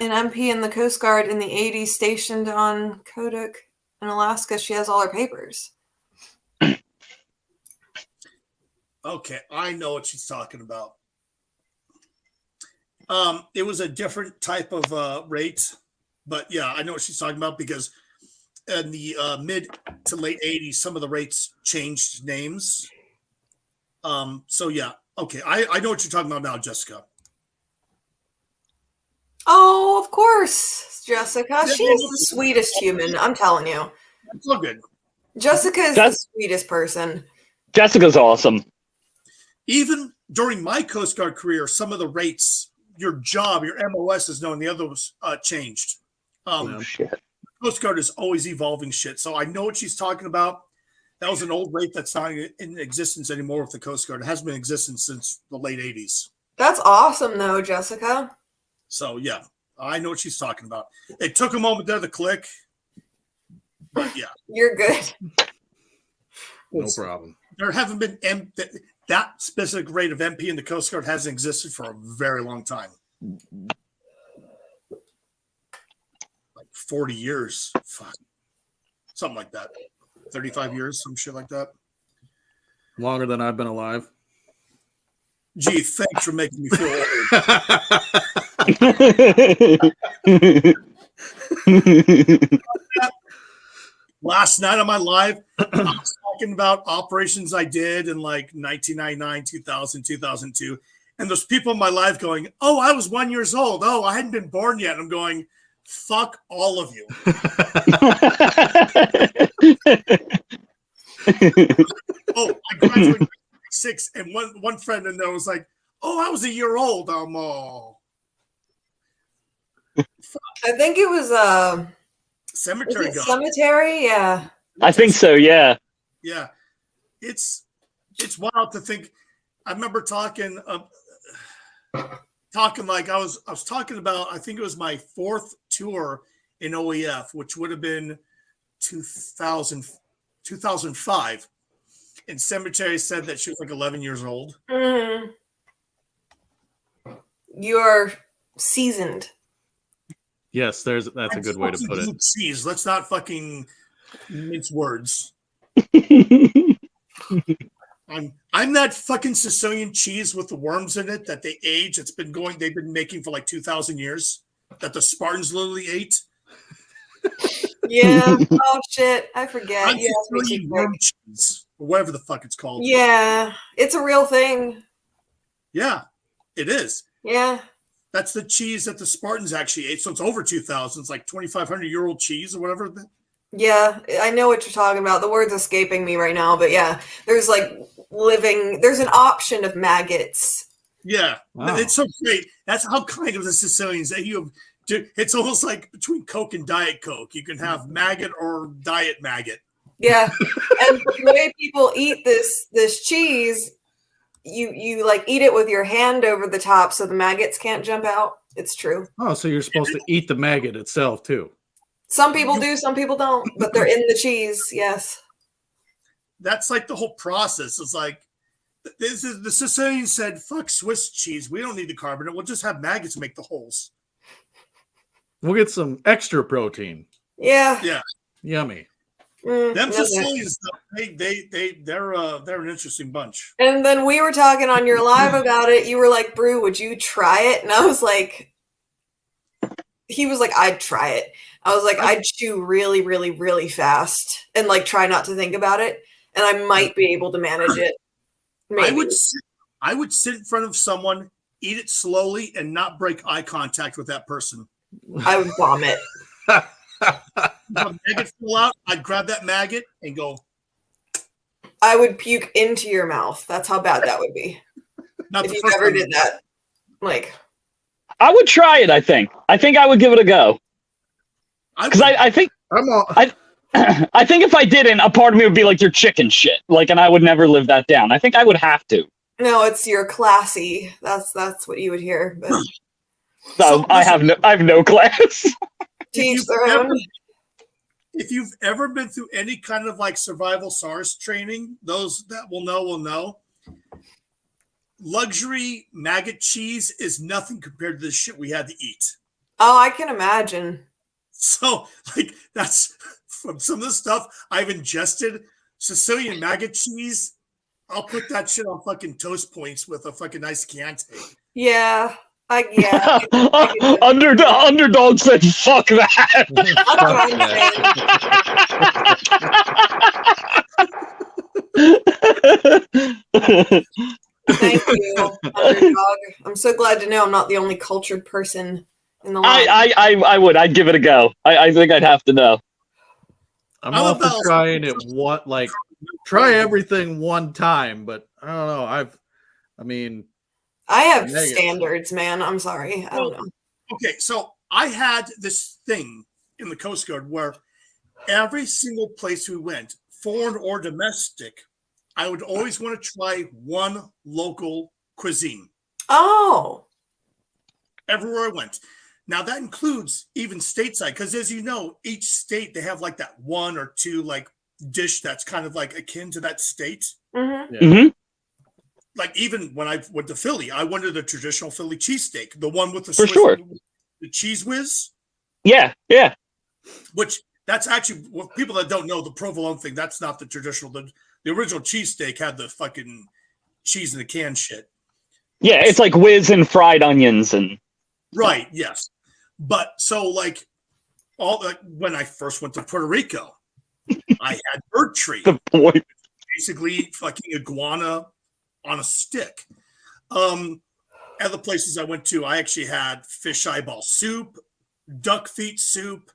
MP in the Coast Guard in the 80s, stationed on Kodak in Alaska. She has all her papers. Okay, I know what she's talking about. It was a different type of rate, but yeah, I know what she's talking about, because in the mid to late 80s, some of the rates changed names. So yeah, okay, I know what you're talking about now, Jessica. Oh, of course, Jessica. She's the sweetest human, I'm telling you. It's all good. Jessica is the sweetest person. Jessica's awesome. Even during my Coast Guard career, some of the rates, your job, your MOS is known, the others changed. Shit. Coast Guard is always evolving shit. So I know what she's talking about. That was an old rate that's not in existence anymore with the Coast Guard. It hasn't been in existence since the late 80s. That's awesome, though, Jessica. So, yeah, I know what she's talking about. It took a moment there to click. But yeah, You're good. No problem. there haven't been that specific rate of MP in the Coast Guard hasn't existed for a very long time. Like 40 years. Fuck. Something like that. 35 years, some shit like that. Longer than I've been alive. Gee, thanks for making me feel old. Last night on my live, I was talking about operations I did in like 1999, 2000, 2002. And there's people in my life going, oh, I was 1 year old. Oh, I hadn't been born yet. I'm going, fuck all of you. Oh, I graduated in 6, and one friend in there was like, oh, I was a year old. I'm all. I think it was Cemetery guy. cemetery, yeah. I think so. Yeah. Yeah, it's wild to think. I remember talking like I was talking about. I think it was my 4th tour in OEF, which would have been 2005. And Cemetery said that she was like 11 years old. Mm-hmm. You're seasoned. Yes, that's a good way to put it. Jeez, let's not fucking mince words. I'm that fucking Sicilian cheese with the worms in it that they age. They've been making for like 2,000 years. That the Spartans literally ate. Yeah. Oh shit, I forget. I'm Sicilian worm cheese, or whatever the fuck it's called. Yeah, it's a real thing. Yeah, it is. Yeah. That's the cheese that the Spartans actually ate. So it's over 2,000. It's like 2,500-year-old cheese or whatever. Yeah, I know what you're talking about. The word's escaping me right now, but yeah, there's like there's an option of maggots. Yeah, wow. It's so great. That's how kind of the Sicilians that you have. It's almost like between Coke and Diet Coke. You can have maggot or diet maggot. Yeah, and the way people eat this cheese, you like eat it with your hand over the top so the maggots can't jump out. It's true. Oh, so you're supposed to eat the maggot itself too. Some people do, some people don't, but they're in the cheese. Yes. That's like the whole process. It's like the Sicilians said, "Fuck Swiss cheese. We don't need the carbonate. We'll just have maggots make the holes." We'll get some extra protein. Yeah. Yeah. Yummy. Them Sicilians, they're an interesting bunch. And then we were talking on your live about it. You were like, "Brew, would you try it?" And I was like, he was like, "I'd try it." I was like, "I'd chew really, really, really fast and like try not to think about it, and I might be able to manage it." Maybe. I would sit in front of someone, eat it slowly, and not break eye contact with that person. I would vomit. Maggot fall out, I'd grab that maggot and go. I would puke into your mouth. That's how bad that would be. Not if you ever did that. Like, I would try it. I think I would give it a go. Because I think I think if I didn't, a part of me would be like, "You're chicken shit," like, and I would never live that down. I think I would have to. No, it's you're classy. That's what you would hear. But so I have no class. Teach their own. If you've ever been through any kind of like survival SARS training, those that will know. Luxury maggot cheese is nothing compared to the shit we had to eat. Oh, I can imagine. So, like, that's from some of the stuff I've ingested. Sicilian maggot cheese, I'll put that shit on fucking toast points with a fucking nice Chianti. Yeah. Underdog said, "Fuck that." Thank you, Underdog. I'm so glad to know I'm not the only cultured person in the line. I'd give it a go. I think I'd have to know. I'm all for trying it. Try everything one time, but I don't know. I have standards, man. I'm sorry. I don't know. Okay, so I had this thing in the Coast Guard where every single place we went, foreign or domestic, I would always want to try one local cuisine. Oh. Everywhere I went. Now that includes even stateside, because as you know, each state they have like that one or two like dish that's kind of like akin to that state. Mm-hmm. Yeah. Mm-hmm. Like even when I went to Philly, I wanted the traditional Philly cheesesteak, the one with the For Swiss, sure. the cheese whiz, Yeah, yeah. which that's actually what people that don't know the provolone thing. That's not the traditional. The original cheesesteak had the fucking cheese in the can shit. Yeah, it's like whiz and fried onions and Right. Yes. But so like when I first went to Puerto Rico, I had bird tree, the point. basically fucking iguana on a stick. Other places I went to, I actually had fish eyeball soup, duck feet soup.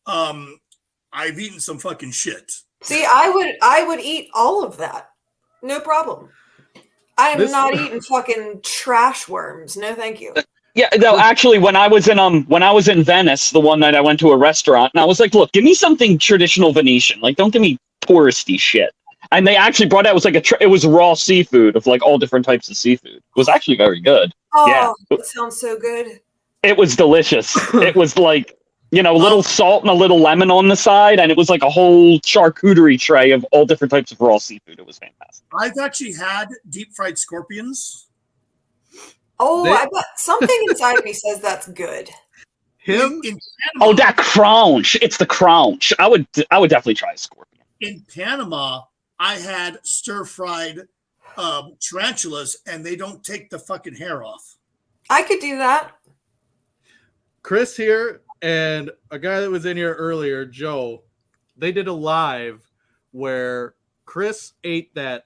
I've eaten some fucking shit. See, I would eat all of that. No problem. I am not eating fucking trash worms. No, thank you. Yeah, no, actually when I was in Venice, the one night I went to a restaurant and I was like, look, give me something traditional Venetian. Like, don't give me touristy shit. And they actually brought out, it was like it was raw seafood of like all different types of seafood. It was actually very good. Oh, Yeah. that sounds so good. It was delicious. It was like, you know, a little salt and a little lemon on the side, and it was like a whole charcuterie tray of all different types of raw seafood. It was fantastic. I've actually had deep fried scorpions. Oh, I bet something inside me says that's good. Him? In Panama, Oh, that crunch. It's the crunch. I would definitely try a scorpion. in Panama, I had stir-fried tarantulas, and they don't take the fucking hair off. I could do that. Chris here and a guy that was in here earlier, Joe, they did a live where Chris ate that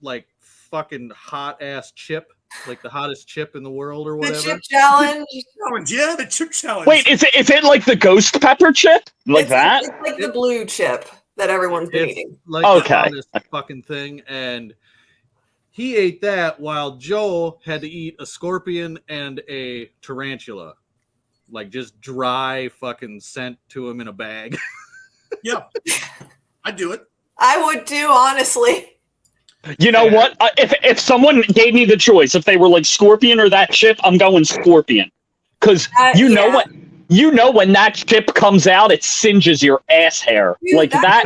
like fucking hot ass chip, like the hottest chip in the world or whatever. The chip challenge. Yeah, the chip challenge. Wait, is it like the ghost pepper chip? Like that? It's like the blue chip that everyone's been It's eating. like Okay. the hottest fucking thing. And he ate that while Joe had to eat a scorpion and a tarantula. Like just dry fucking sent to him in a bag. Yeah, I'd do it. I would too, honestly. You know what? If someone gave me the choice, if they were like scorpion or that chip, I'm going scorpion. Because you know yeah. what? You know when that chip comes out, it singes your ass hair. Dude, like that.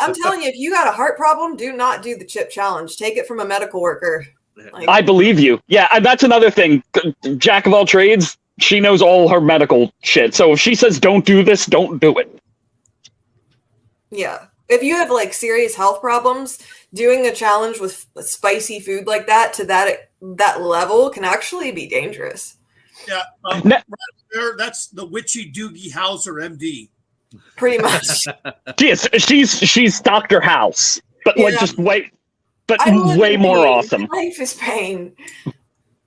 I'm telling you, if you got a heart problem, do not do the chip challenge. Take it from a medical worker. Like, I believe you. Yeah, and that's another thing. Jack of all trades, she knows all her medical shit. So if she says don't do this, don't do it. yeah. If you have like serious health problems, doing a challenge with spicy food like that to that level can actually be dangerous. Yeah, No. right there, that's the Witchy Doogie Hauser, MD. Pretty much. She's Dr. House, but like Yeah. just way I live way in more pain. awesome. Life is pain.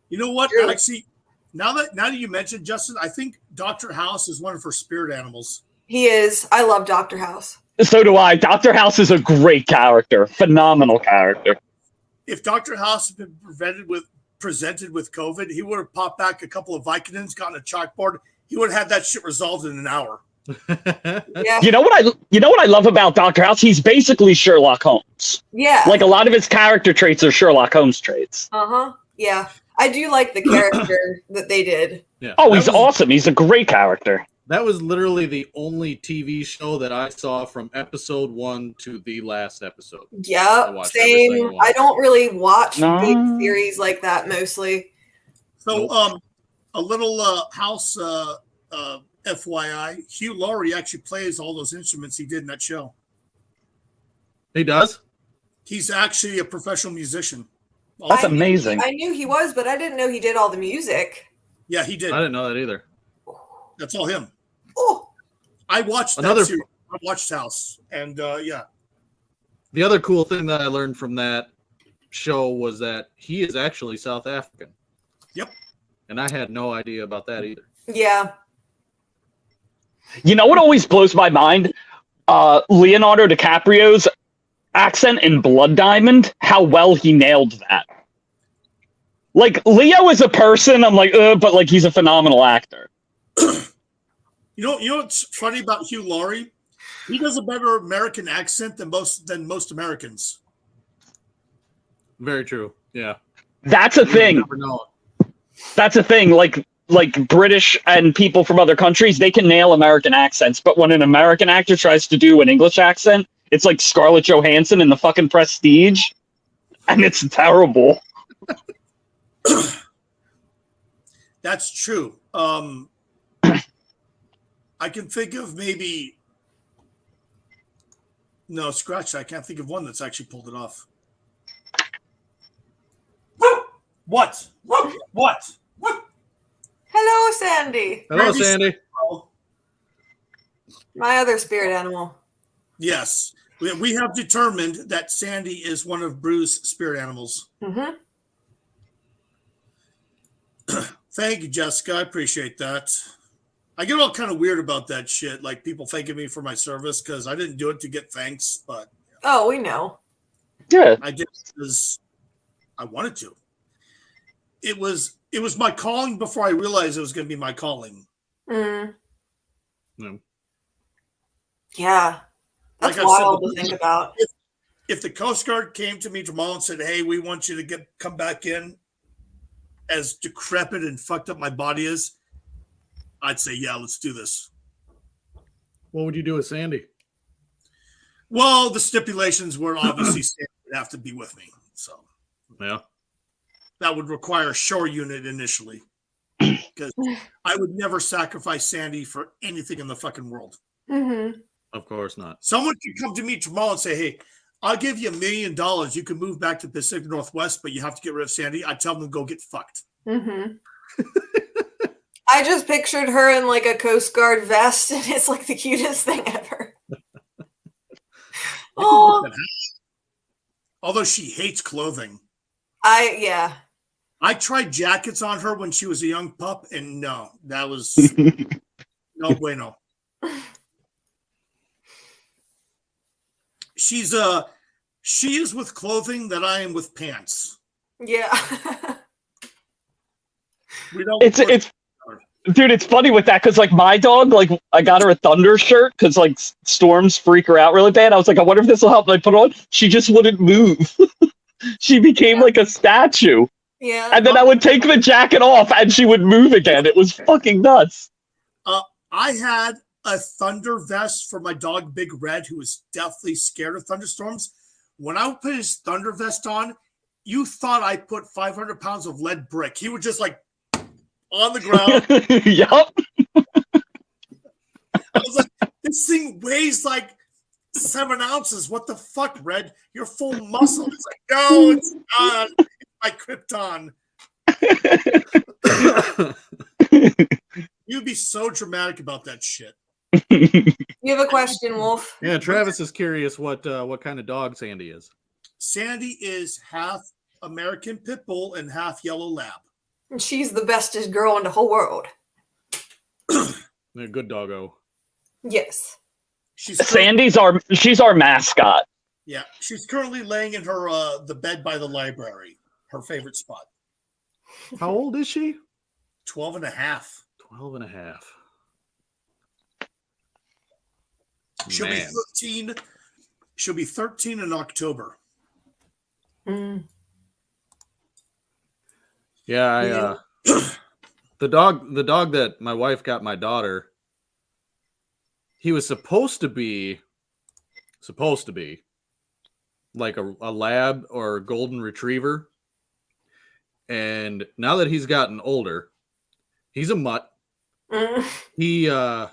You know what? True. Actually, now that you mentioned Justin, I think Dr. House is one of her spirit animals. He is. I love Dr. House. So do I. Dr. House is a great character, phenomenal character. If Dr. House had been presented with COVID, he would have popped back a couple of Vicodins, gotten a chalkboard. He would have had that shit resolved in an hour. Yeah. You know what I love about Dr. House? He's basically Sherlock Holmes. Yeah. Like a lot of his character traits are Sherlock Holmes traits. Uh-huh. Yeah. I do like the character that they did. Yeah. Oh, That he's was- awesome. He's a great character. That was literally the only TV show that I saw from episode 1 to the last episode. Yeah. watched every single Same. one. I don't really watch No. big series like that mostly. So, Nope. a little house FYI, Hugh Laurie actually plays all those instruments he did in that show. He does? He's actually a professional musician. That's I amazing. I knew he was, but I didn't know he did all the music. Yeah, he did. I didn't know that either. That's all him. Oh, I watched Another- that series. I watched House, and yeah. The other cool thing that I learned from that show was that he is actually South African. Yep. And I had no idea about that either. yeah. You know what always blows my mind? Leonardo DiCaprio's accent in Blood Diamond, how well he nailed that. Like, Leo is a person, I'm like, but like he's a phenomenal actor. You know what's funny about Hugh Laurie? He does a better American accent than most Americans. Very true. Yeah. That's a You would thing. never know. That's a thing. Like, like British and people from other countries, they can nail American accents. But when an American actor tries to do an English accent, it's like Scarlett Johansson in the fucking Prestige, and it's terrible. That's true. I can think of maybe. No, scratch. I can't think of one that's actually pulled it off. What? What? Hello, Sandy. Hello, Sandy. My other spirit animal. Yes. We have determined that Sandy is one of Brew's spirit animals. Mm-hmm. Thank you, Jessica. I appreciate that. I get all kind of weird about that shit, like people thanking me for my service, because I didn't do it to get thanks, but Oh, we know. Yeah. I did it because I wanted to. It was my calling before I realized it was going to be my calling. Mm. No. Yeah. That's Like I said, wild to think about. If the Coast Guard came to me tomorrow and said, "Hey, we want you to come back in," as decrepit and fucked up my body is, I'd say, yeah, let's do this. What would you do with Sandy? Well, the stipulations were obviously Sandy would have to be with me. So Yeah. that would require a shore unit initially. Because I would never sacrifice Sandy for anything in the fucking world. Mm-hmm. Of course not. Someone could come to me tomorrow and say, "Hey, I'll give you $1 million. You can move back to the Pacific Northwest, but you have to get rid of Sandy." I tell them to go get fucked. Mm-hmm. I just pictured her in like a Coast Guard vest, and it's like the cutest thing ever. Oh, Although she hates clothing. yeah. I tried jackets on her when she was a young pup, and no, that was no bueno. She is with clothing that I am with pants. Yeah. We don't. It's dude, it's funny with that because like my dog, like I got her a thunder shirt because like storms freak her out really bad. I was like, I wonder if this will help. And I put it on. She just wouldn't move. She became like a statue. Yeah. And then I would take the jacket off and she would move again. It was fucking nuts. I had a thunder vest for my dog, Big Red, who was deathly scared of thunderstorms. When I would put his thunder vest on, you thought I put 500 pounds of lead brick. He would just like on the ground. Yup. I was like, this thing weighs like 7 ounces. What the fuck, Red? You're full muscle. It's like, no, it's not. It's my Krypton. You'd be so dramatic about that shit. You have a question, Wolf? Yeah, Travis is curious what kind of dog Sandy is. Sandy is half American Pit Bull and half Yellow Lab. And she's the bestest girl in the whole world. They're a good doggo. Yes. She's she's our mascot. Yeah, she's currently laying in her the bed by the library, her favorite spot. How old is she? 12 and a half. 12 and a half. She'll be 13. She'll be 13 in October. Mm. Yeah, the dog that my wife got my daughter, he was supposed to be like a lab or a golden retriever. And now that he's gotten older, he's a mutt. Mm.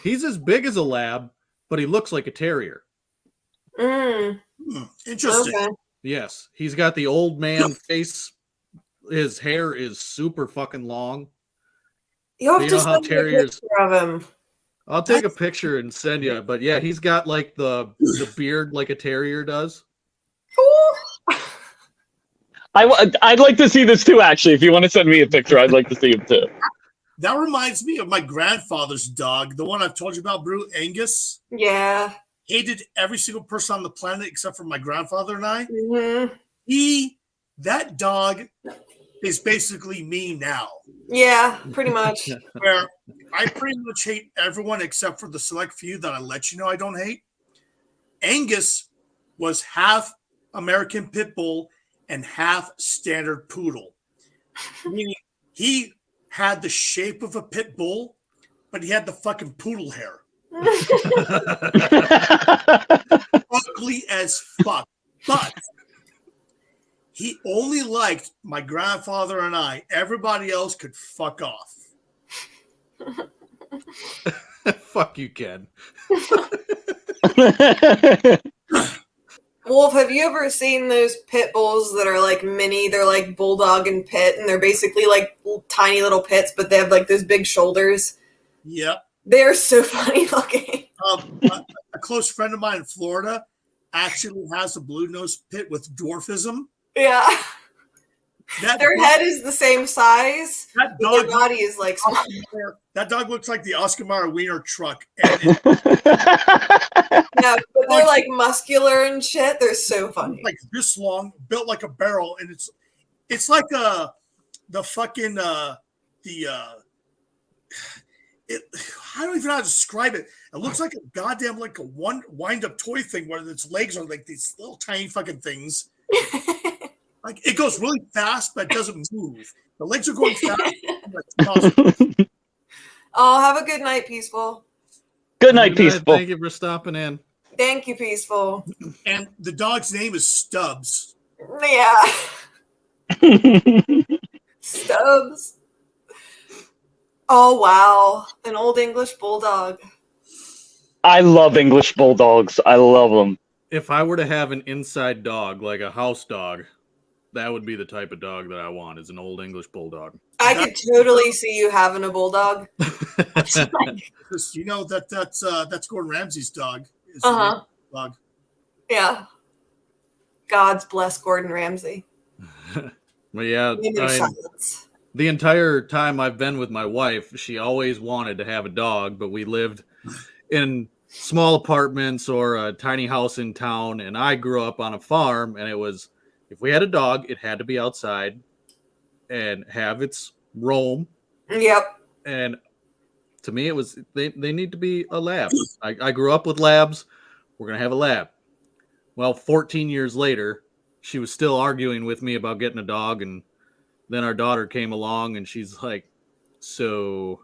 He's as big as a lab, but he looks like a terrier. Mm. Interesting. Okay. Yes, he's got the old man face. His hair is super fucking long. You have You to know how send me a terriers- picture of him. I'll take a picture and send you. But yeah, he's got like the beard like a terrier does. Ooh. I'd like to see this too, actually. If you want to send me a picture, I'd like to see him too. That reminds me of my grandfather's dog, the one I've told you about, Brew, Angus. Yeah. Hated every single person on the planet except for my grandfather and I. Mm-hmm. That dog is basically me now. Yeah, pretty much. Where I pretty much hate everyone except for the select few that I let you know I don't hate. Angus was half American Pit Bull and half standard poodle. Meaning he had the shape of a pit bull, but he had the fucking poodle hair. Ugly as fuck. But he only liked my grandfather and I. Everybody else could fuck off. Fuck you, Ken. Wolf, have you ever seen those pit bulls that are like mini? They're like bulldog and pit, and they're basically like tiny little pits, but they have like those big shoulders. Yep. They're so funny looking. A close friend of mine in Florida actually has a blue nose pit with dwarfism. Yeah. Their head is the same size. That Their dog, body is like small. that dog looks like the Oscar Mayer Wiener truck. And Yeah, but they're like muscular and shit. They're so funny. Like this long, built like a barrel, and it's like the fucking I don't even know how to describe it. It looks like a goddamn like a one wind-up toy thing where its legs are like these little tiny fucking things. Like it goes really fast, but it doesn't move. The legs are going fast. Oh, have a good night, Peaceful. Good night, Peaceful. Thank you for stopping in. Thank you, Peaceful. And the dog's name is Stubbs. Yeah. Stubbs. Oh, wow. An old English bulldog. I love English bulldogs. I love them. If I were to have an inside dog, like a house dog, that would be the type of dog that I want, is an old English bulldog. I could totally see you having a bulldog. You know that's Gordon Ramsay's dog. Dog. Yeah. God's bless Gordon Ramsay. But yeah, the entire time I've been with my wife, she always wanted to have a dog, but we lived in small apartments or a tiny house in town, and I grew up on a farm, and it was, if we had a dog, it had to be outside and have its roam. Yep. And to me, it was they need to be a lab. I grew up with labs. We're going to have a lab. Well, 14 years later, she was still arguing with me about getting a dog, and then our daughter came along, and she's like, so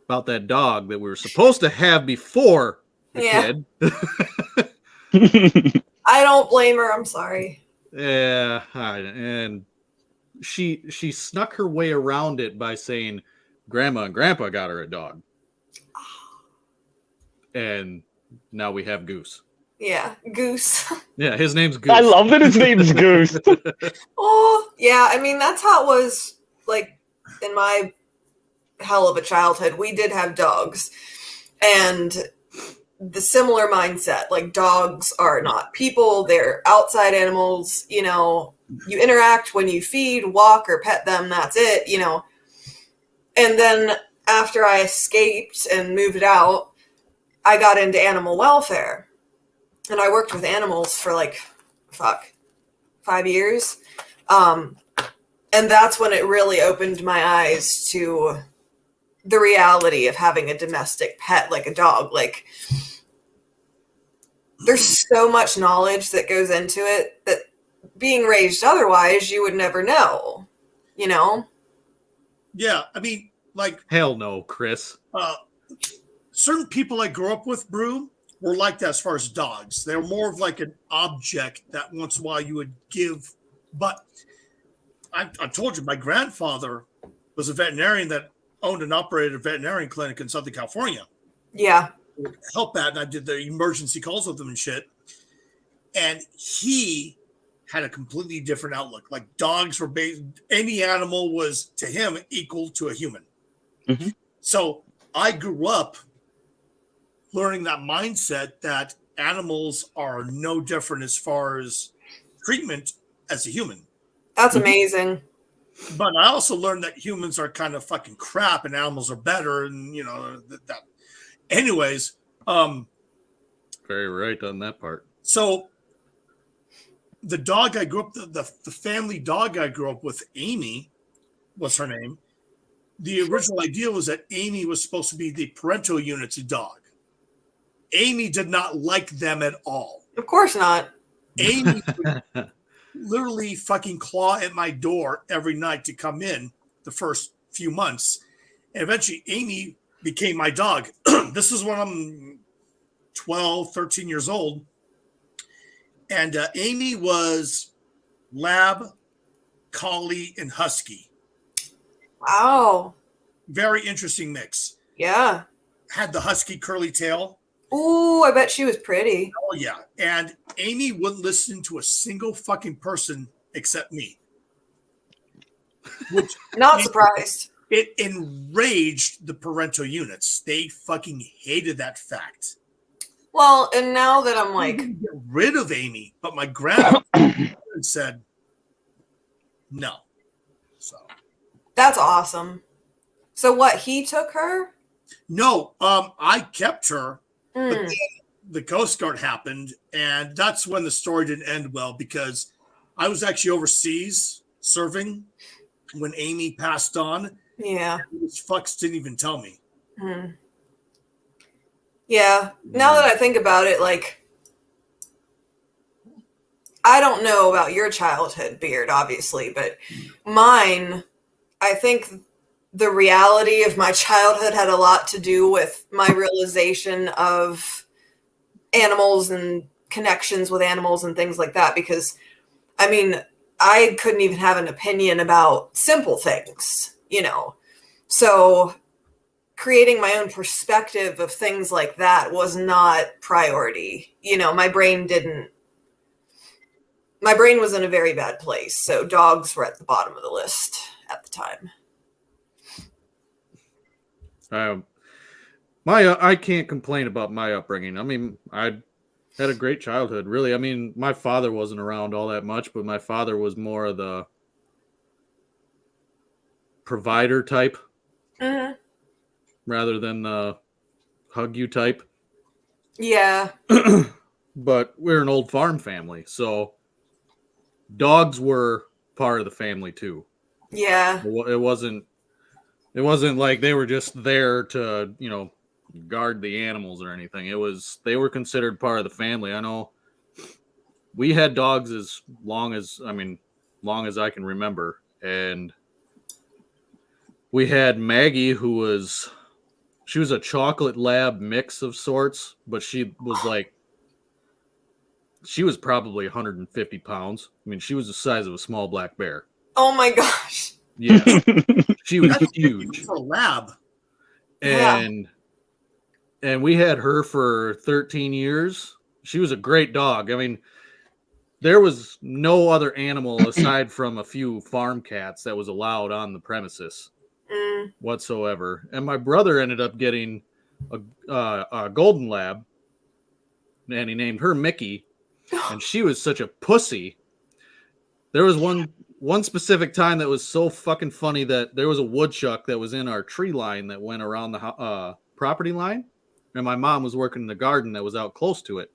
about that dog that we were supposed to have before the kid. I don't blame her. I'm sorry. Yeah, and she snuck her way around it by saying Grandma and Grandpa got her a dog. And now we have Goose. Yeah, Goose. Yeah, his name's Goose. I love that his name's Goose. Oh, yeah. I mean, that's how it was like in my hell of a childhood. We did have dogs. And the similar mindset, like dogs are not people, they're outside animals, you know, you interact when you feed, walk, or pet them, that's it, you know. And then after I escaped and moved out, I got into animal welfare. And I worked with animals for like, 5 years. And that's when it really opened my eyes to the reality of having a domestic pet like a dog. Like, there's so much knowledge that goes into it that being raised otherwise, you would never know, you know? Yeah, I mean, like... Hell no, Chris. Certain people I grew up with, Brew, were like that as far as dogs. They were more of like an object that once in a while you would give. But I told you, my grandfather was a veterinarian that owned and operated a veterinarian clinic in Southern California. Yeah. Help that, and I did the emergency calls with them and shit. And he had a completely different outlook. Like dogs were any animal was to him equal to a human. Mm-hmm. So I grew up learning that mindset that animals are no different as far as treatment as a human. That's amazing. But I also learned that humans are kind of fucking crap and animals are better, and you know that. Anyways, very right on that part. So the dog I grew up, the family dog I grew up with, Amy was her name. The original idea was that Amy was supposed to be the parental unit's dog. Amy did not like them at all. Of course not. Amy would literally fucking claw at my door every night to come in the first few months. And eventually Amy became my dog. This is when I'm 12, 13 years old. And Amy was lab, collie, and husky. Wow. Very interesting mix. Yeah. Had the husky curly tail. Ooh, I bet she was pretty. Oh, yeah. And Amy wouldn't listen to a single fucking person except me. Which Not surprised. it enraged the parental units. They fucking hated that fact. Well, and now that I'm like, Get rid of Amy, but my grandma said no. So that's awesome. So what, he took her? no, I kept her, but Mm. then the Coast Guard happened, and that's when the story didn't end well because I was actually overseas serving when Amy passed on. Yeah. These fucks didn't even tell me. Mm. Yeah. Now that I think about it, like, I don't know about your childhood, Beard, obviously, but mine, I think the reality of my childhood had a lot to do with my realization of animals and connections with animals and things like that. Because, I mean, I couldn't even have an opinion about simple things, you know? So creating my own perspective of things like that was not priority. You know, my brain was in a very bad place. So dogs were at the bottom of the list at the time. I can't complain about my upbringing. I mean, I had a great childhood, really. I mean, my father wasn't around all that much, but my father was more of the provider type Mm-hmm. rather than the hug you type. Yeah. But we're an old farm family, so dogs were part of the family too. Yeah. It wasn't like they were just there to, you know, guard the animals or anything. They were considered part of the family. I know we had dogs as long as I can remember, and we had Maggie, who was a chocolate lab mix of sorts, but she was probably 150 pounds. I mean, she was the size of a small black bear. Oh my gosh. Yeah, she was That's huge. for a lab. And we had her for 13 years. She was a great dog. I mean, there was no other animal aside from a few farm cats that was allowed on the premises whatsoever. And my brother ended up getting a golden lab, and he named her Mickey. And she was such a pussy. There was one specific time that was so fucking funny that there was a woodchuck that was in our tree line that went around the property line, and my mom was working in the garden that was out close to it,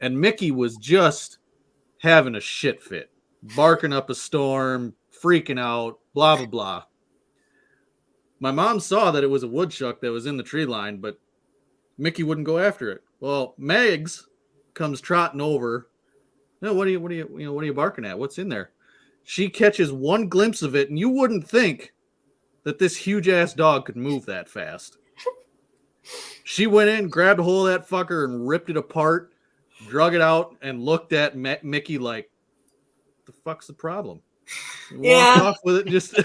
and Mickey was just having a shit fit, barking up a storm, freaking out, blah blah blah. My mom saw that it was a woodchuck that was in the tree line, but Mickey wouldn't go after it. Well, Megs comes trotting over. No, what are you barking at? What's in there? She catches one glimpse of it, and you wouldn't think that this huge ass dog could move that fast. She went in, grabbed a hold of that fucker, and ripped it apart, drug it out, and looked at Mickey like, "The fuck's the problem?" And walked off with it. Just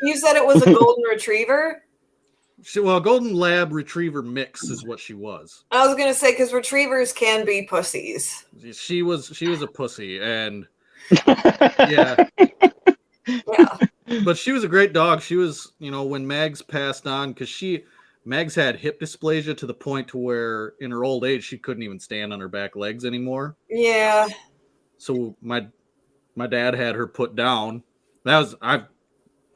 You said it was a golden retriever? Golden Lab Retriever mix is what she was. I was gonna say, because retrievers can be pussies. She was a pussy, and yeah. Yeah. But she was a great dog. She was, when Mags passed on, because Mags had hip dysplasia to the point to where in her old age she couldn't even stand on her back legs anymore. Yeah. So my dad had her put down.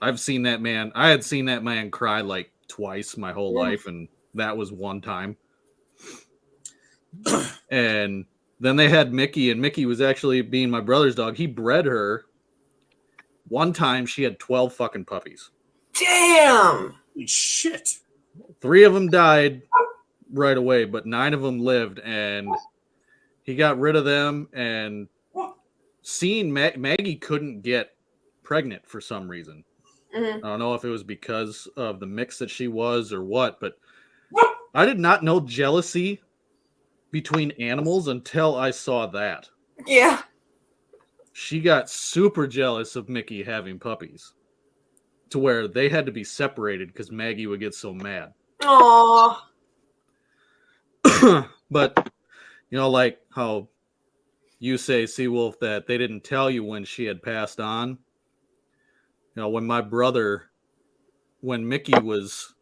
I've seen that man. I had seen that man cry like twice my whole life, and that was one time. And then they had Mickey, and Mickey was actually being my brother's dog. He bred her. One time she had 12 fucking puppies. Damn. Holy shit. 3 of them died right away, but 9 of them lived, and he got rid of them. And seeing Maggie couldn't get pregnant for some reason. Mhm. I don't know if it was because of the mix that she was or what, but I did not know jealousy between animals until I saw that. Yeah. She got super jealous of Mickey having puppies to where they had to be separated because Maggie would get so mad. Aw. But, like how you say, Seawolf, that they didn't tell you when she had passed on. When Mickey was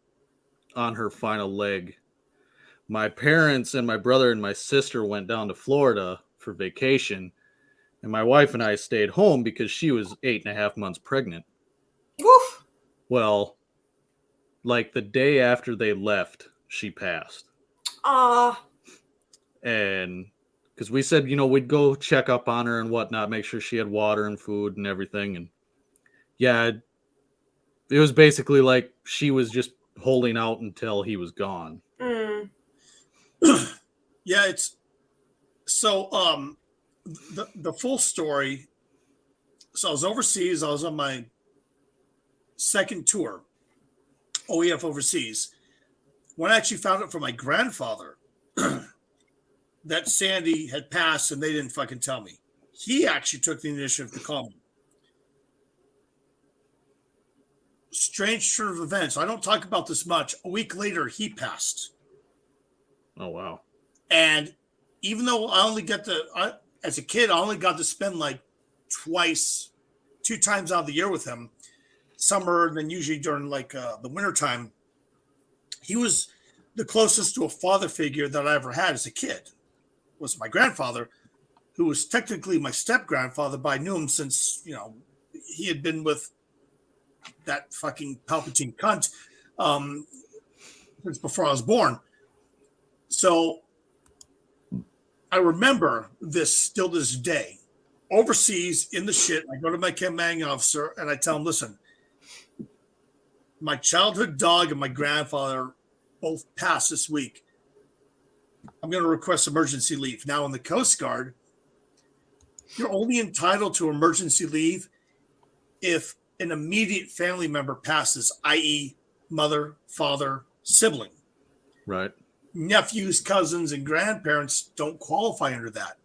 on her final leg, my parents and my brother and my sister went down to Florida for vacation, and my wife and I stayed home because she was 8.5 months pregnant. Woof. Well, like the day after they left, she passed. Aw. And because we said, we'd go check up on her and whatnot, make sure she had water and food and everything. And yeah, it was basically like she was just holding out until he was gone. Mm. Yeah, it's so the full story. So I was overseas. I was on my second tour, OEF overseas, when I actually found out from my grandfather that Sandy had passed, and they didn't fucking tell me. He actually took the initiative to call me. Strange turn of events. I don't talk about this much. A week later, he passed. Oh, wow. And even though as a kid, I only got to spend like 2 times out of the year with him, summer, and then usually during like the wintertime, he was the closest to a father figure that I ever had as a kid. Was my grandfather, who was technically my step grandfather, but I knew him since, he had been with that fucking Palpatine cunt since before I was born. So I remember this still to this day. Overseas in the shit, I go to my commanding officer and I tell him, listen, my childhood dog and my grandfather both passed this week. I'm going to request emergency leave. Now, in the Coast Guard, you're only entitled to emergency leave if an immediate family member passes, i.e., mother, father, sibling. Right. Nephews, cousins, and grandparents don't qualify under that.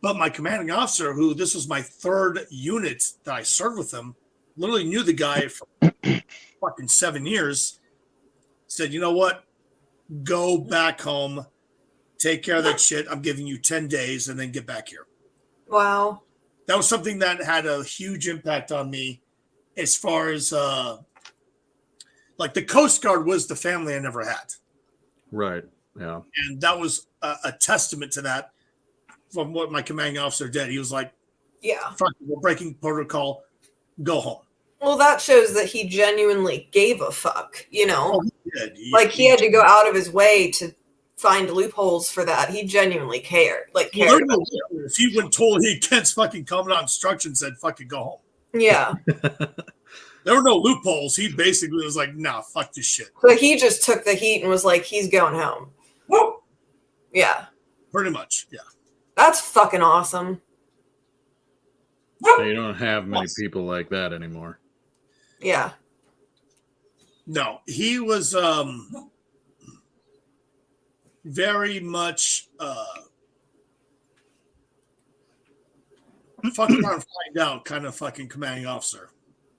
But my commanding officer, who this was my third unit that I served with him, literally knew the guy for fucking 7 years, said, you know what? Go back home. Take care of that shit. I'm giving you 10 days and then get back here. Wow. That was something that had a huge impact on me as far as like the Coast Guard was the family I never had. Right. Yeah. And that was a testament to that from what my commanding officer did. He was like, Yeah. fuck, we're breaking protocol. Go home. Well, that shows that he genuinely gave a fuck, Oh, he did. He had to go out of his way to find loopholes for that. He genuinely cared. Well, if he went totally against fucking commandant instructions, said fucking go home. Yeah. There were no loopholes. He basically was like, nah, fuck this shit. So he just took the heat and was like, he's going home. Yeah. Pretty much, yeah. That's fucking awesome. You don't have many people like that anymore. Yeah. No, he was very much fucking around, find out kind of fucking commanding officer.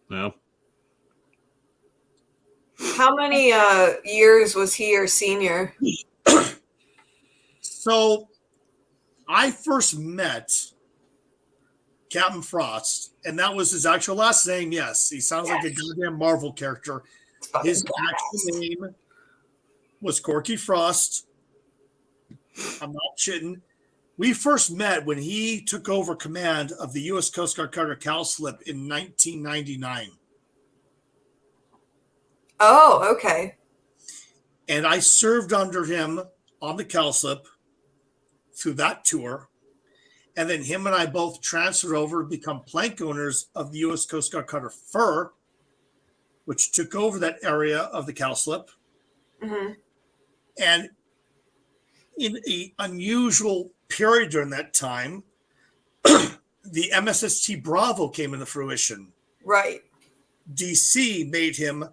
Yeah. How many years was he your senior? So I first met Captain Frost, and that was his actual last name. Yes, he sounds like a goddamn Marvel character. His actual name was Corky Frost. I'm not shitting. We first met when he took over command of the U.S. Coast Guard cutter Cowslip in 1999. Oh, okay. And I served under him on the Cowslip through that tour. And then him and I both transferred over to become plank owners of the U.S. Coast Guard cutter Fur, which took over that area of the Cowslip. Mm-hmm. And in an unusual period during that time, the MSST Bravo came into fruition. Right. DC made him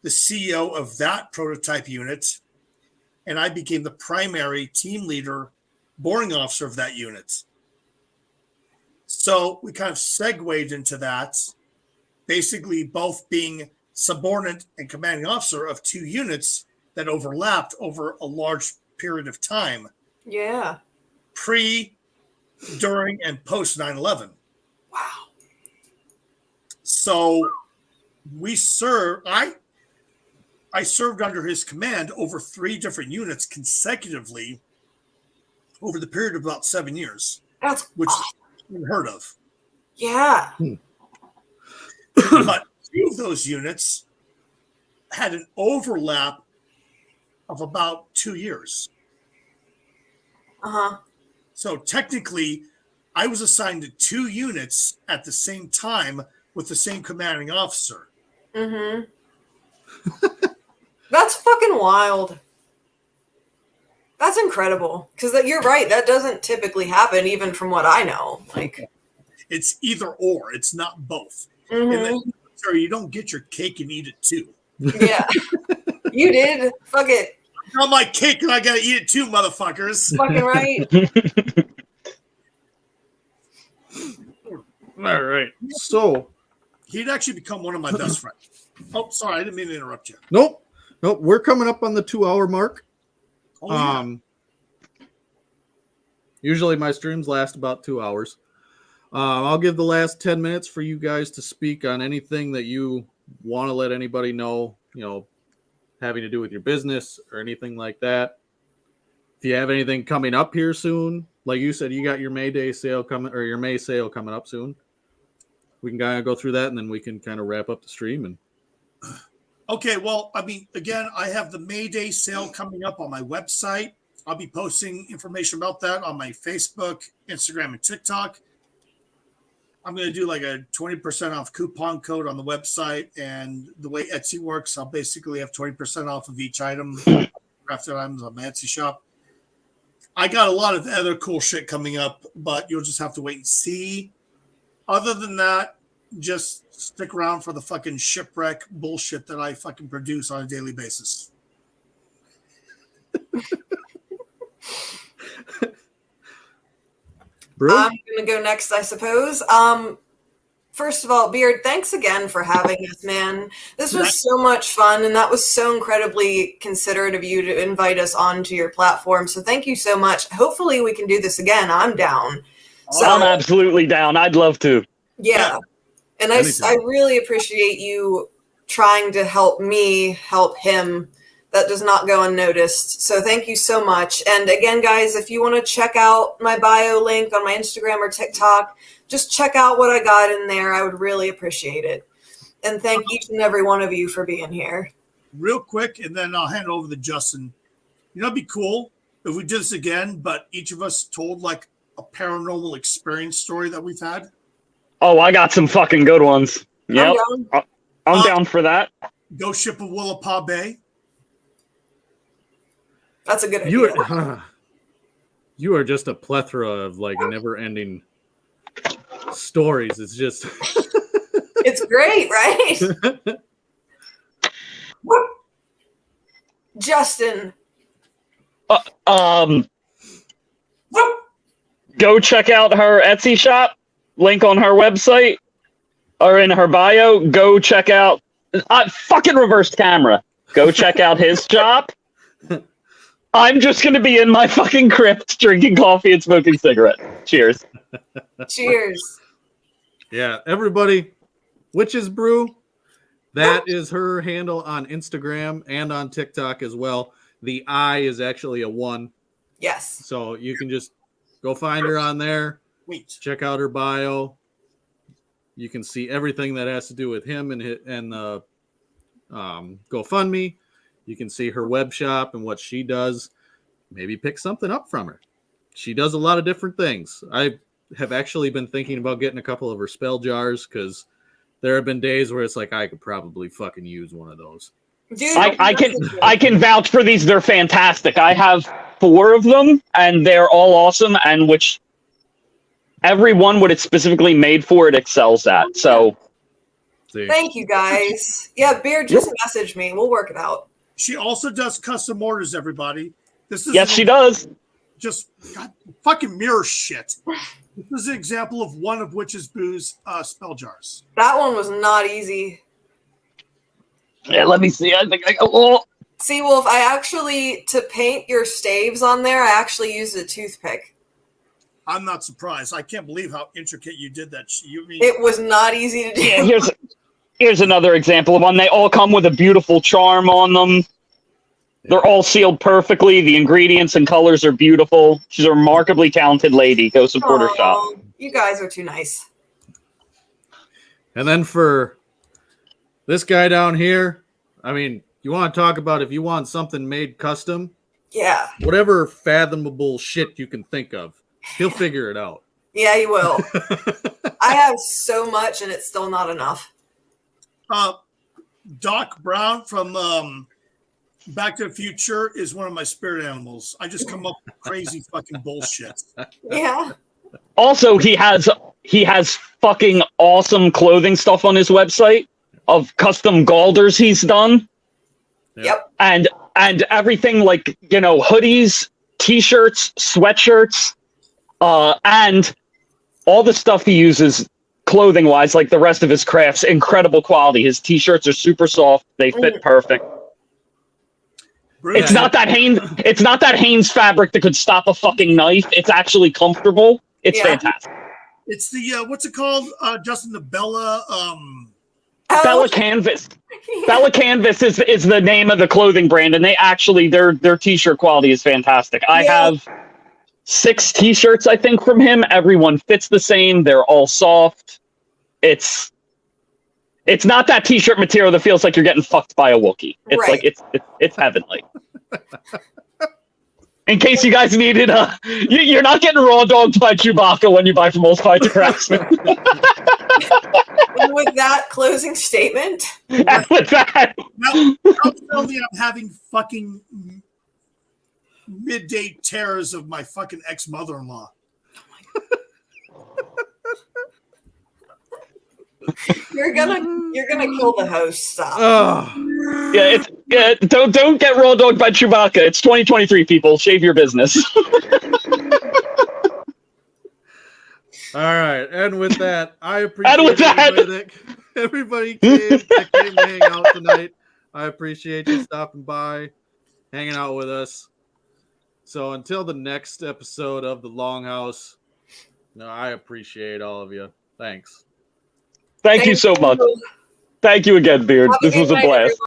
the CEO of that prototype unit, and I became the primary team leader, boarding officer of that unit. So we kind of segued into that, basically both being subordinate and commanding officer of two units that overlapped over a large period of time. Yeah. Pre, during, and post 9/11. Wow. So we served, I served under his command over 3 different units consecutively over the period of about 7 years. That's which awesome. is unheard of. Yeah. But 2 of those units had an overlap of about 2 years. Uh-huh. So technically, I was assigned to 2 units at the same time with the same commanding officer. Mm-hmm. That's fucking wild. That's incredible. Because you're right. That doesn't typically happen, even from what I know. Like, it's either or. It's not both. mm-hmm. And then, sorry, you don't get your cake and eat it too. Yeah. You did. Fuck it. I got my cake and I gotta eat it too, motherfuckers. Fucking right. All right. So he'd actually become one of my best friends. Oh, sorry, I didn't mean to interrupt you. Nope. We're coming up on the 2-hour mark. Oh, yeah. Usually my streams last about 2 hours. I'll give the last 10 minutes for you guys to speak on anything that you want to let anybody know, having to do with your business or anything like that. If you have anything coming up here soon, like you said, you got your May Day sale coming, or your May sale coming up soon. We can kind of go through that, and then we can kind of wrap up the stream. And okay, well, I mean, again, I have the May Day sale coming up on my website. I'll be posting information about that on my Facebook, Instagram, and TikTok. I'm going to do like a 20% off coupon code on the website. And the way Etsy works, I'll basically have 20% off of each item, crafted items on my Etsy shop. I got a lot of other cool shit coming up, but you'll just have to wait and see. Other than that, just stick around for the fucking shipwreck bullshit that I fucking produce on a daily basis. Brew? I'm going to go next, I suppose. First of all, Beard, thanks again for having us, man. This was so much fun, and that was so incredibly considerate of you to invite us onto your platform. So thank you so much. Hopefully we can do this again. I'm down. So, I'm absolutely down. I'd love to. Yeah. And I really appreciate you trying to help me help him. That does not go unnoticed. So thank you so much. And again, guys, if you want to check out my bio link on my Instagram or TikTok, just check out what I got in there. I would really appreciate it. And thank each and every one of you for being here. Real quick, and then I'll hand it over to Justin. It'd be cool if we did this again, but each of us told like a paranormal experience story that we've had. Oh, I got some fucking good ones. Yep. I'm down for that. Ghost ship of Willapa Bay. That's a good idea. You are just a plethora of like never-ending stories. It's just it's great, right? Justin. Go check out her Etsy shop. Link on her website or in her bio. Go check out. Fucking reversed camera. Go check out his shop. I'm just going to be in my fucking crypt drinking coffee and smoking cigarette. Cheers. Cheers. Yeah, everybody, W1tchsbrew. That is her handle on Instagram and on TikTok as well. The I is actually a 1. Yes. So you can just go find her on there. Check out her bio. You can see everything that has to do with him and the GoFundMe. You can see her web shop and what she does. Maybe pick something up from her. She does a lot of different things. I have actually been thinking about getting a couple of her spell jars because there have been days where it's like I could probably fucking use one of those. Dude, I can vouch for these. They're fantastic. I have 4 of them, and they're all awesome. And which every one what it's specifically made for, it excels at. So see. Thank you guys. Yeah, Beard, just message me. We'll work it out. She also does custom orders, everybody. This is Yes, she does. Just God, fucking mirror shit. This is an example of one of Witch's Brew's spell jars. That one was not easy. Yeah, let me see. I think oh. See, Wolf, to paint your staves on there, I actually used a toothpick. I'm not surprised. I can't believe how intricate you did that. It was not easy to do. Yeah, here's another example of one. They all come with a beautiful charm on them. They're all sealed perfectly. The ingredients and colors are beautiful. She's a remarkably talented lady. Go support her shop. You guys are too nice. And then for this guy down here, I mean, you want to talk about if you want something made custom? Yeah. Whatever fathomable shit you can think of, he'll figure it out. Yeah, he will. I have so much, and it's still not enough. Doc Brown from Back to the Future is one of my spirit animals. I just come up with crazy fucking bullshit. Yeah. Also, he has fucking awesome clothing stuff on his website of custom Galders he's done. Yep. And everything like, hoodies, t-shirts, sweatshirts, and all the stuff he uses clothing wise, like the rest of his crafts, incredible quality. His t-shirts are super soft. They fit perfect. Brilliant. It's not that Hanes fabric that could stop a fucking knife. It's actually comfortable. It's fantastic. It's the what's it called? Justin, the Bella Bella Canvas. Yeah. Bella Canvas is the name of the clothing brand, and they actually their t-shirt quality is fantastic. I have 6 t-shirts, I think, from him. Everyone fits the same. They're all soft. It's not that t-shirt material that feels like you're getting fucked by a Wookiee. It's like it's heavenly. In case you guys needed you're not getting raw dogged by Chewbacca when you buy from Ulfsvaettrcraftsman. And with that closing statement. And with that. Now tell me I'm having fucking midday terrors of my fucking ex-mother-in-law. You're gonna kill the host. Stop. Oh. Yeah, don't get raw dogged by Chewbacca. It's 2023, people. Shave your business. All right, and with that, I appreciate everybody came to hang out tonight. I appreciate you stopping by, hanging out with us. So until the next episode of the Longhouse, I appreciate all of you. Thanks. Thank you so much. Thank you again, Beard. This was a blast.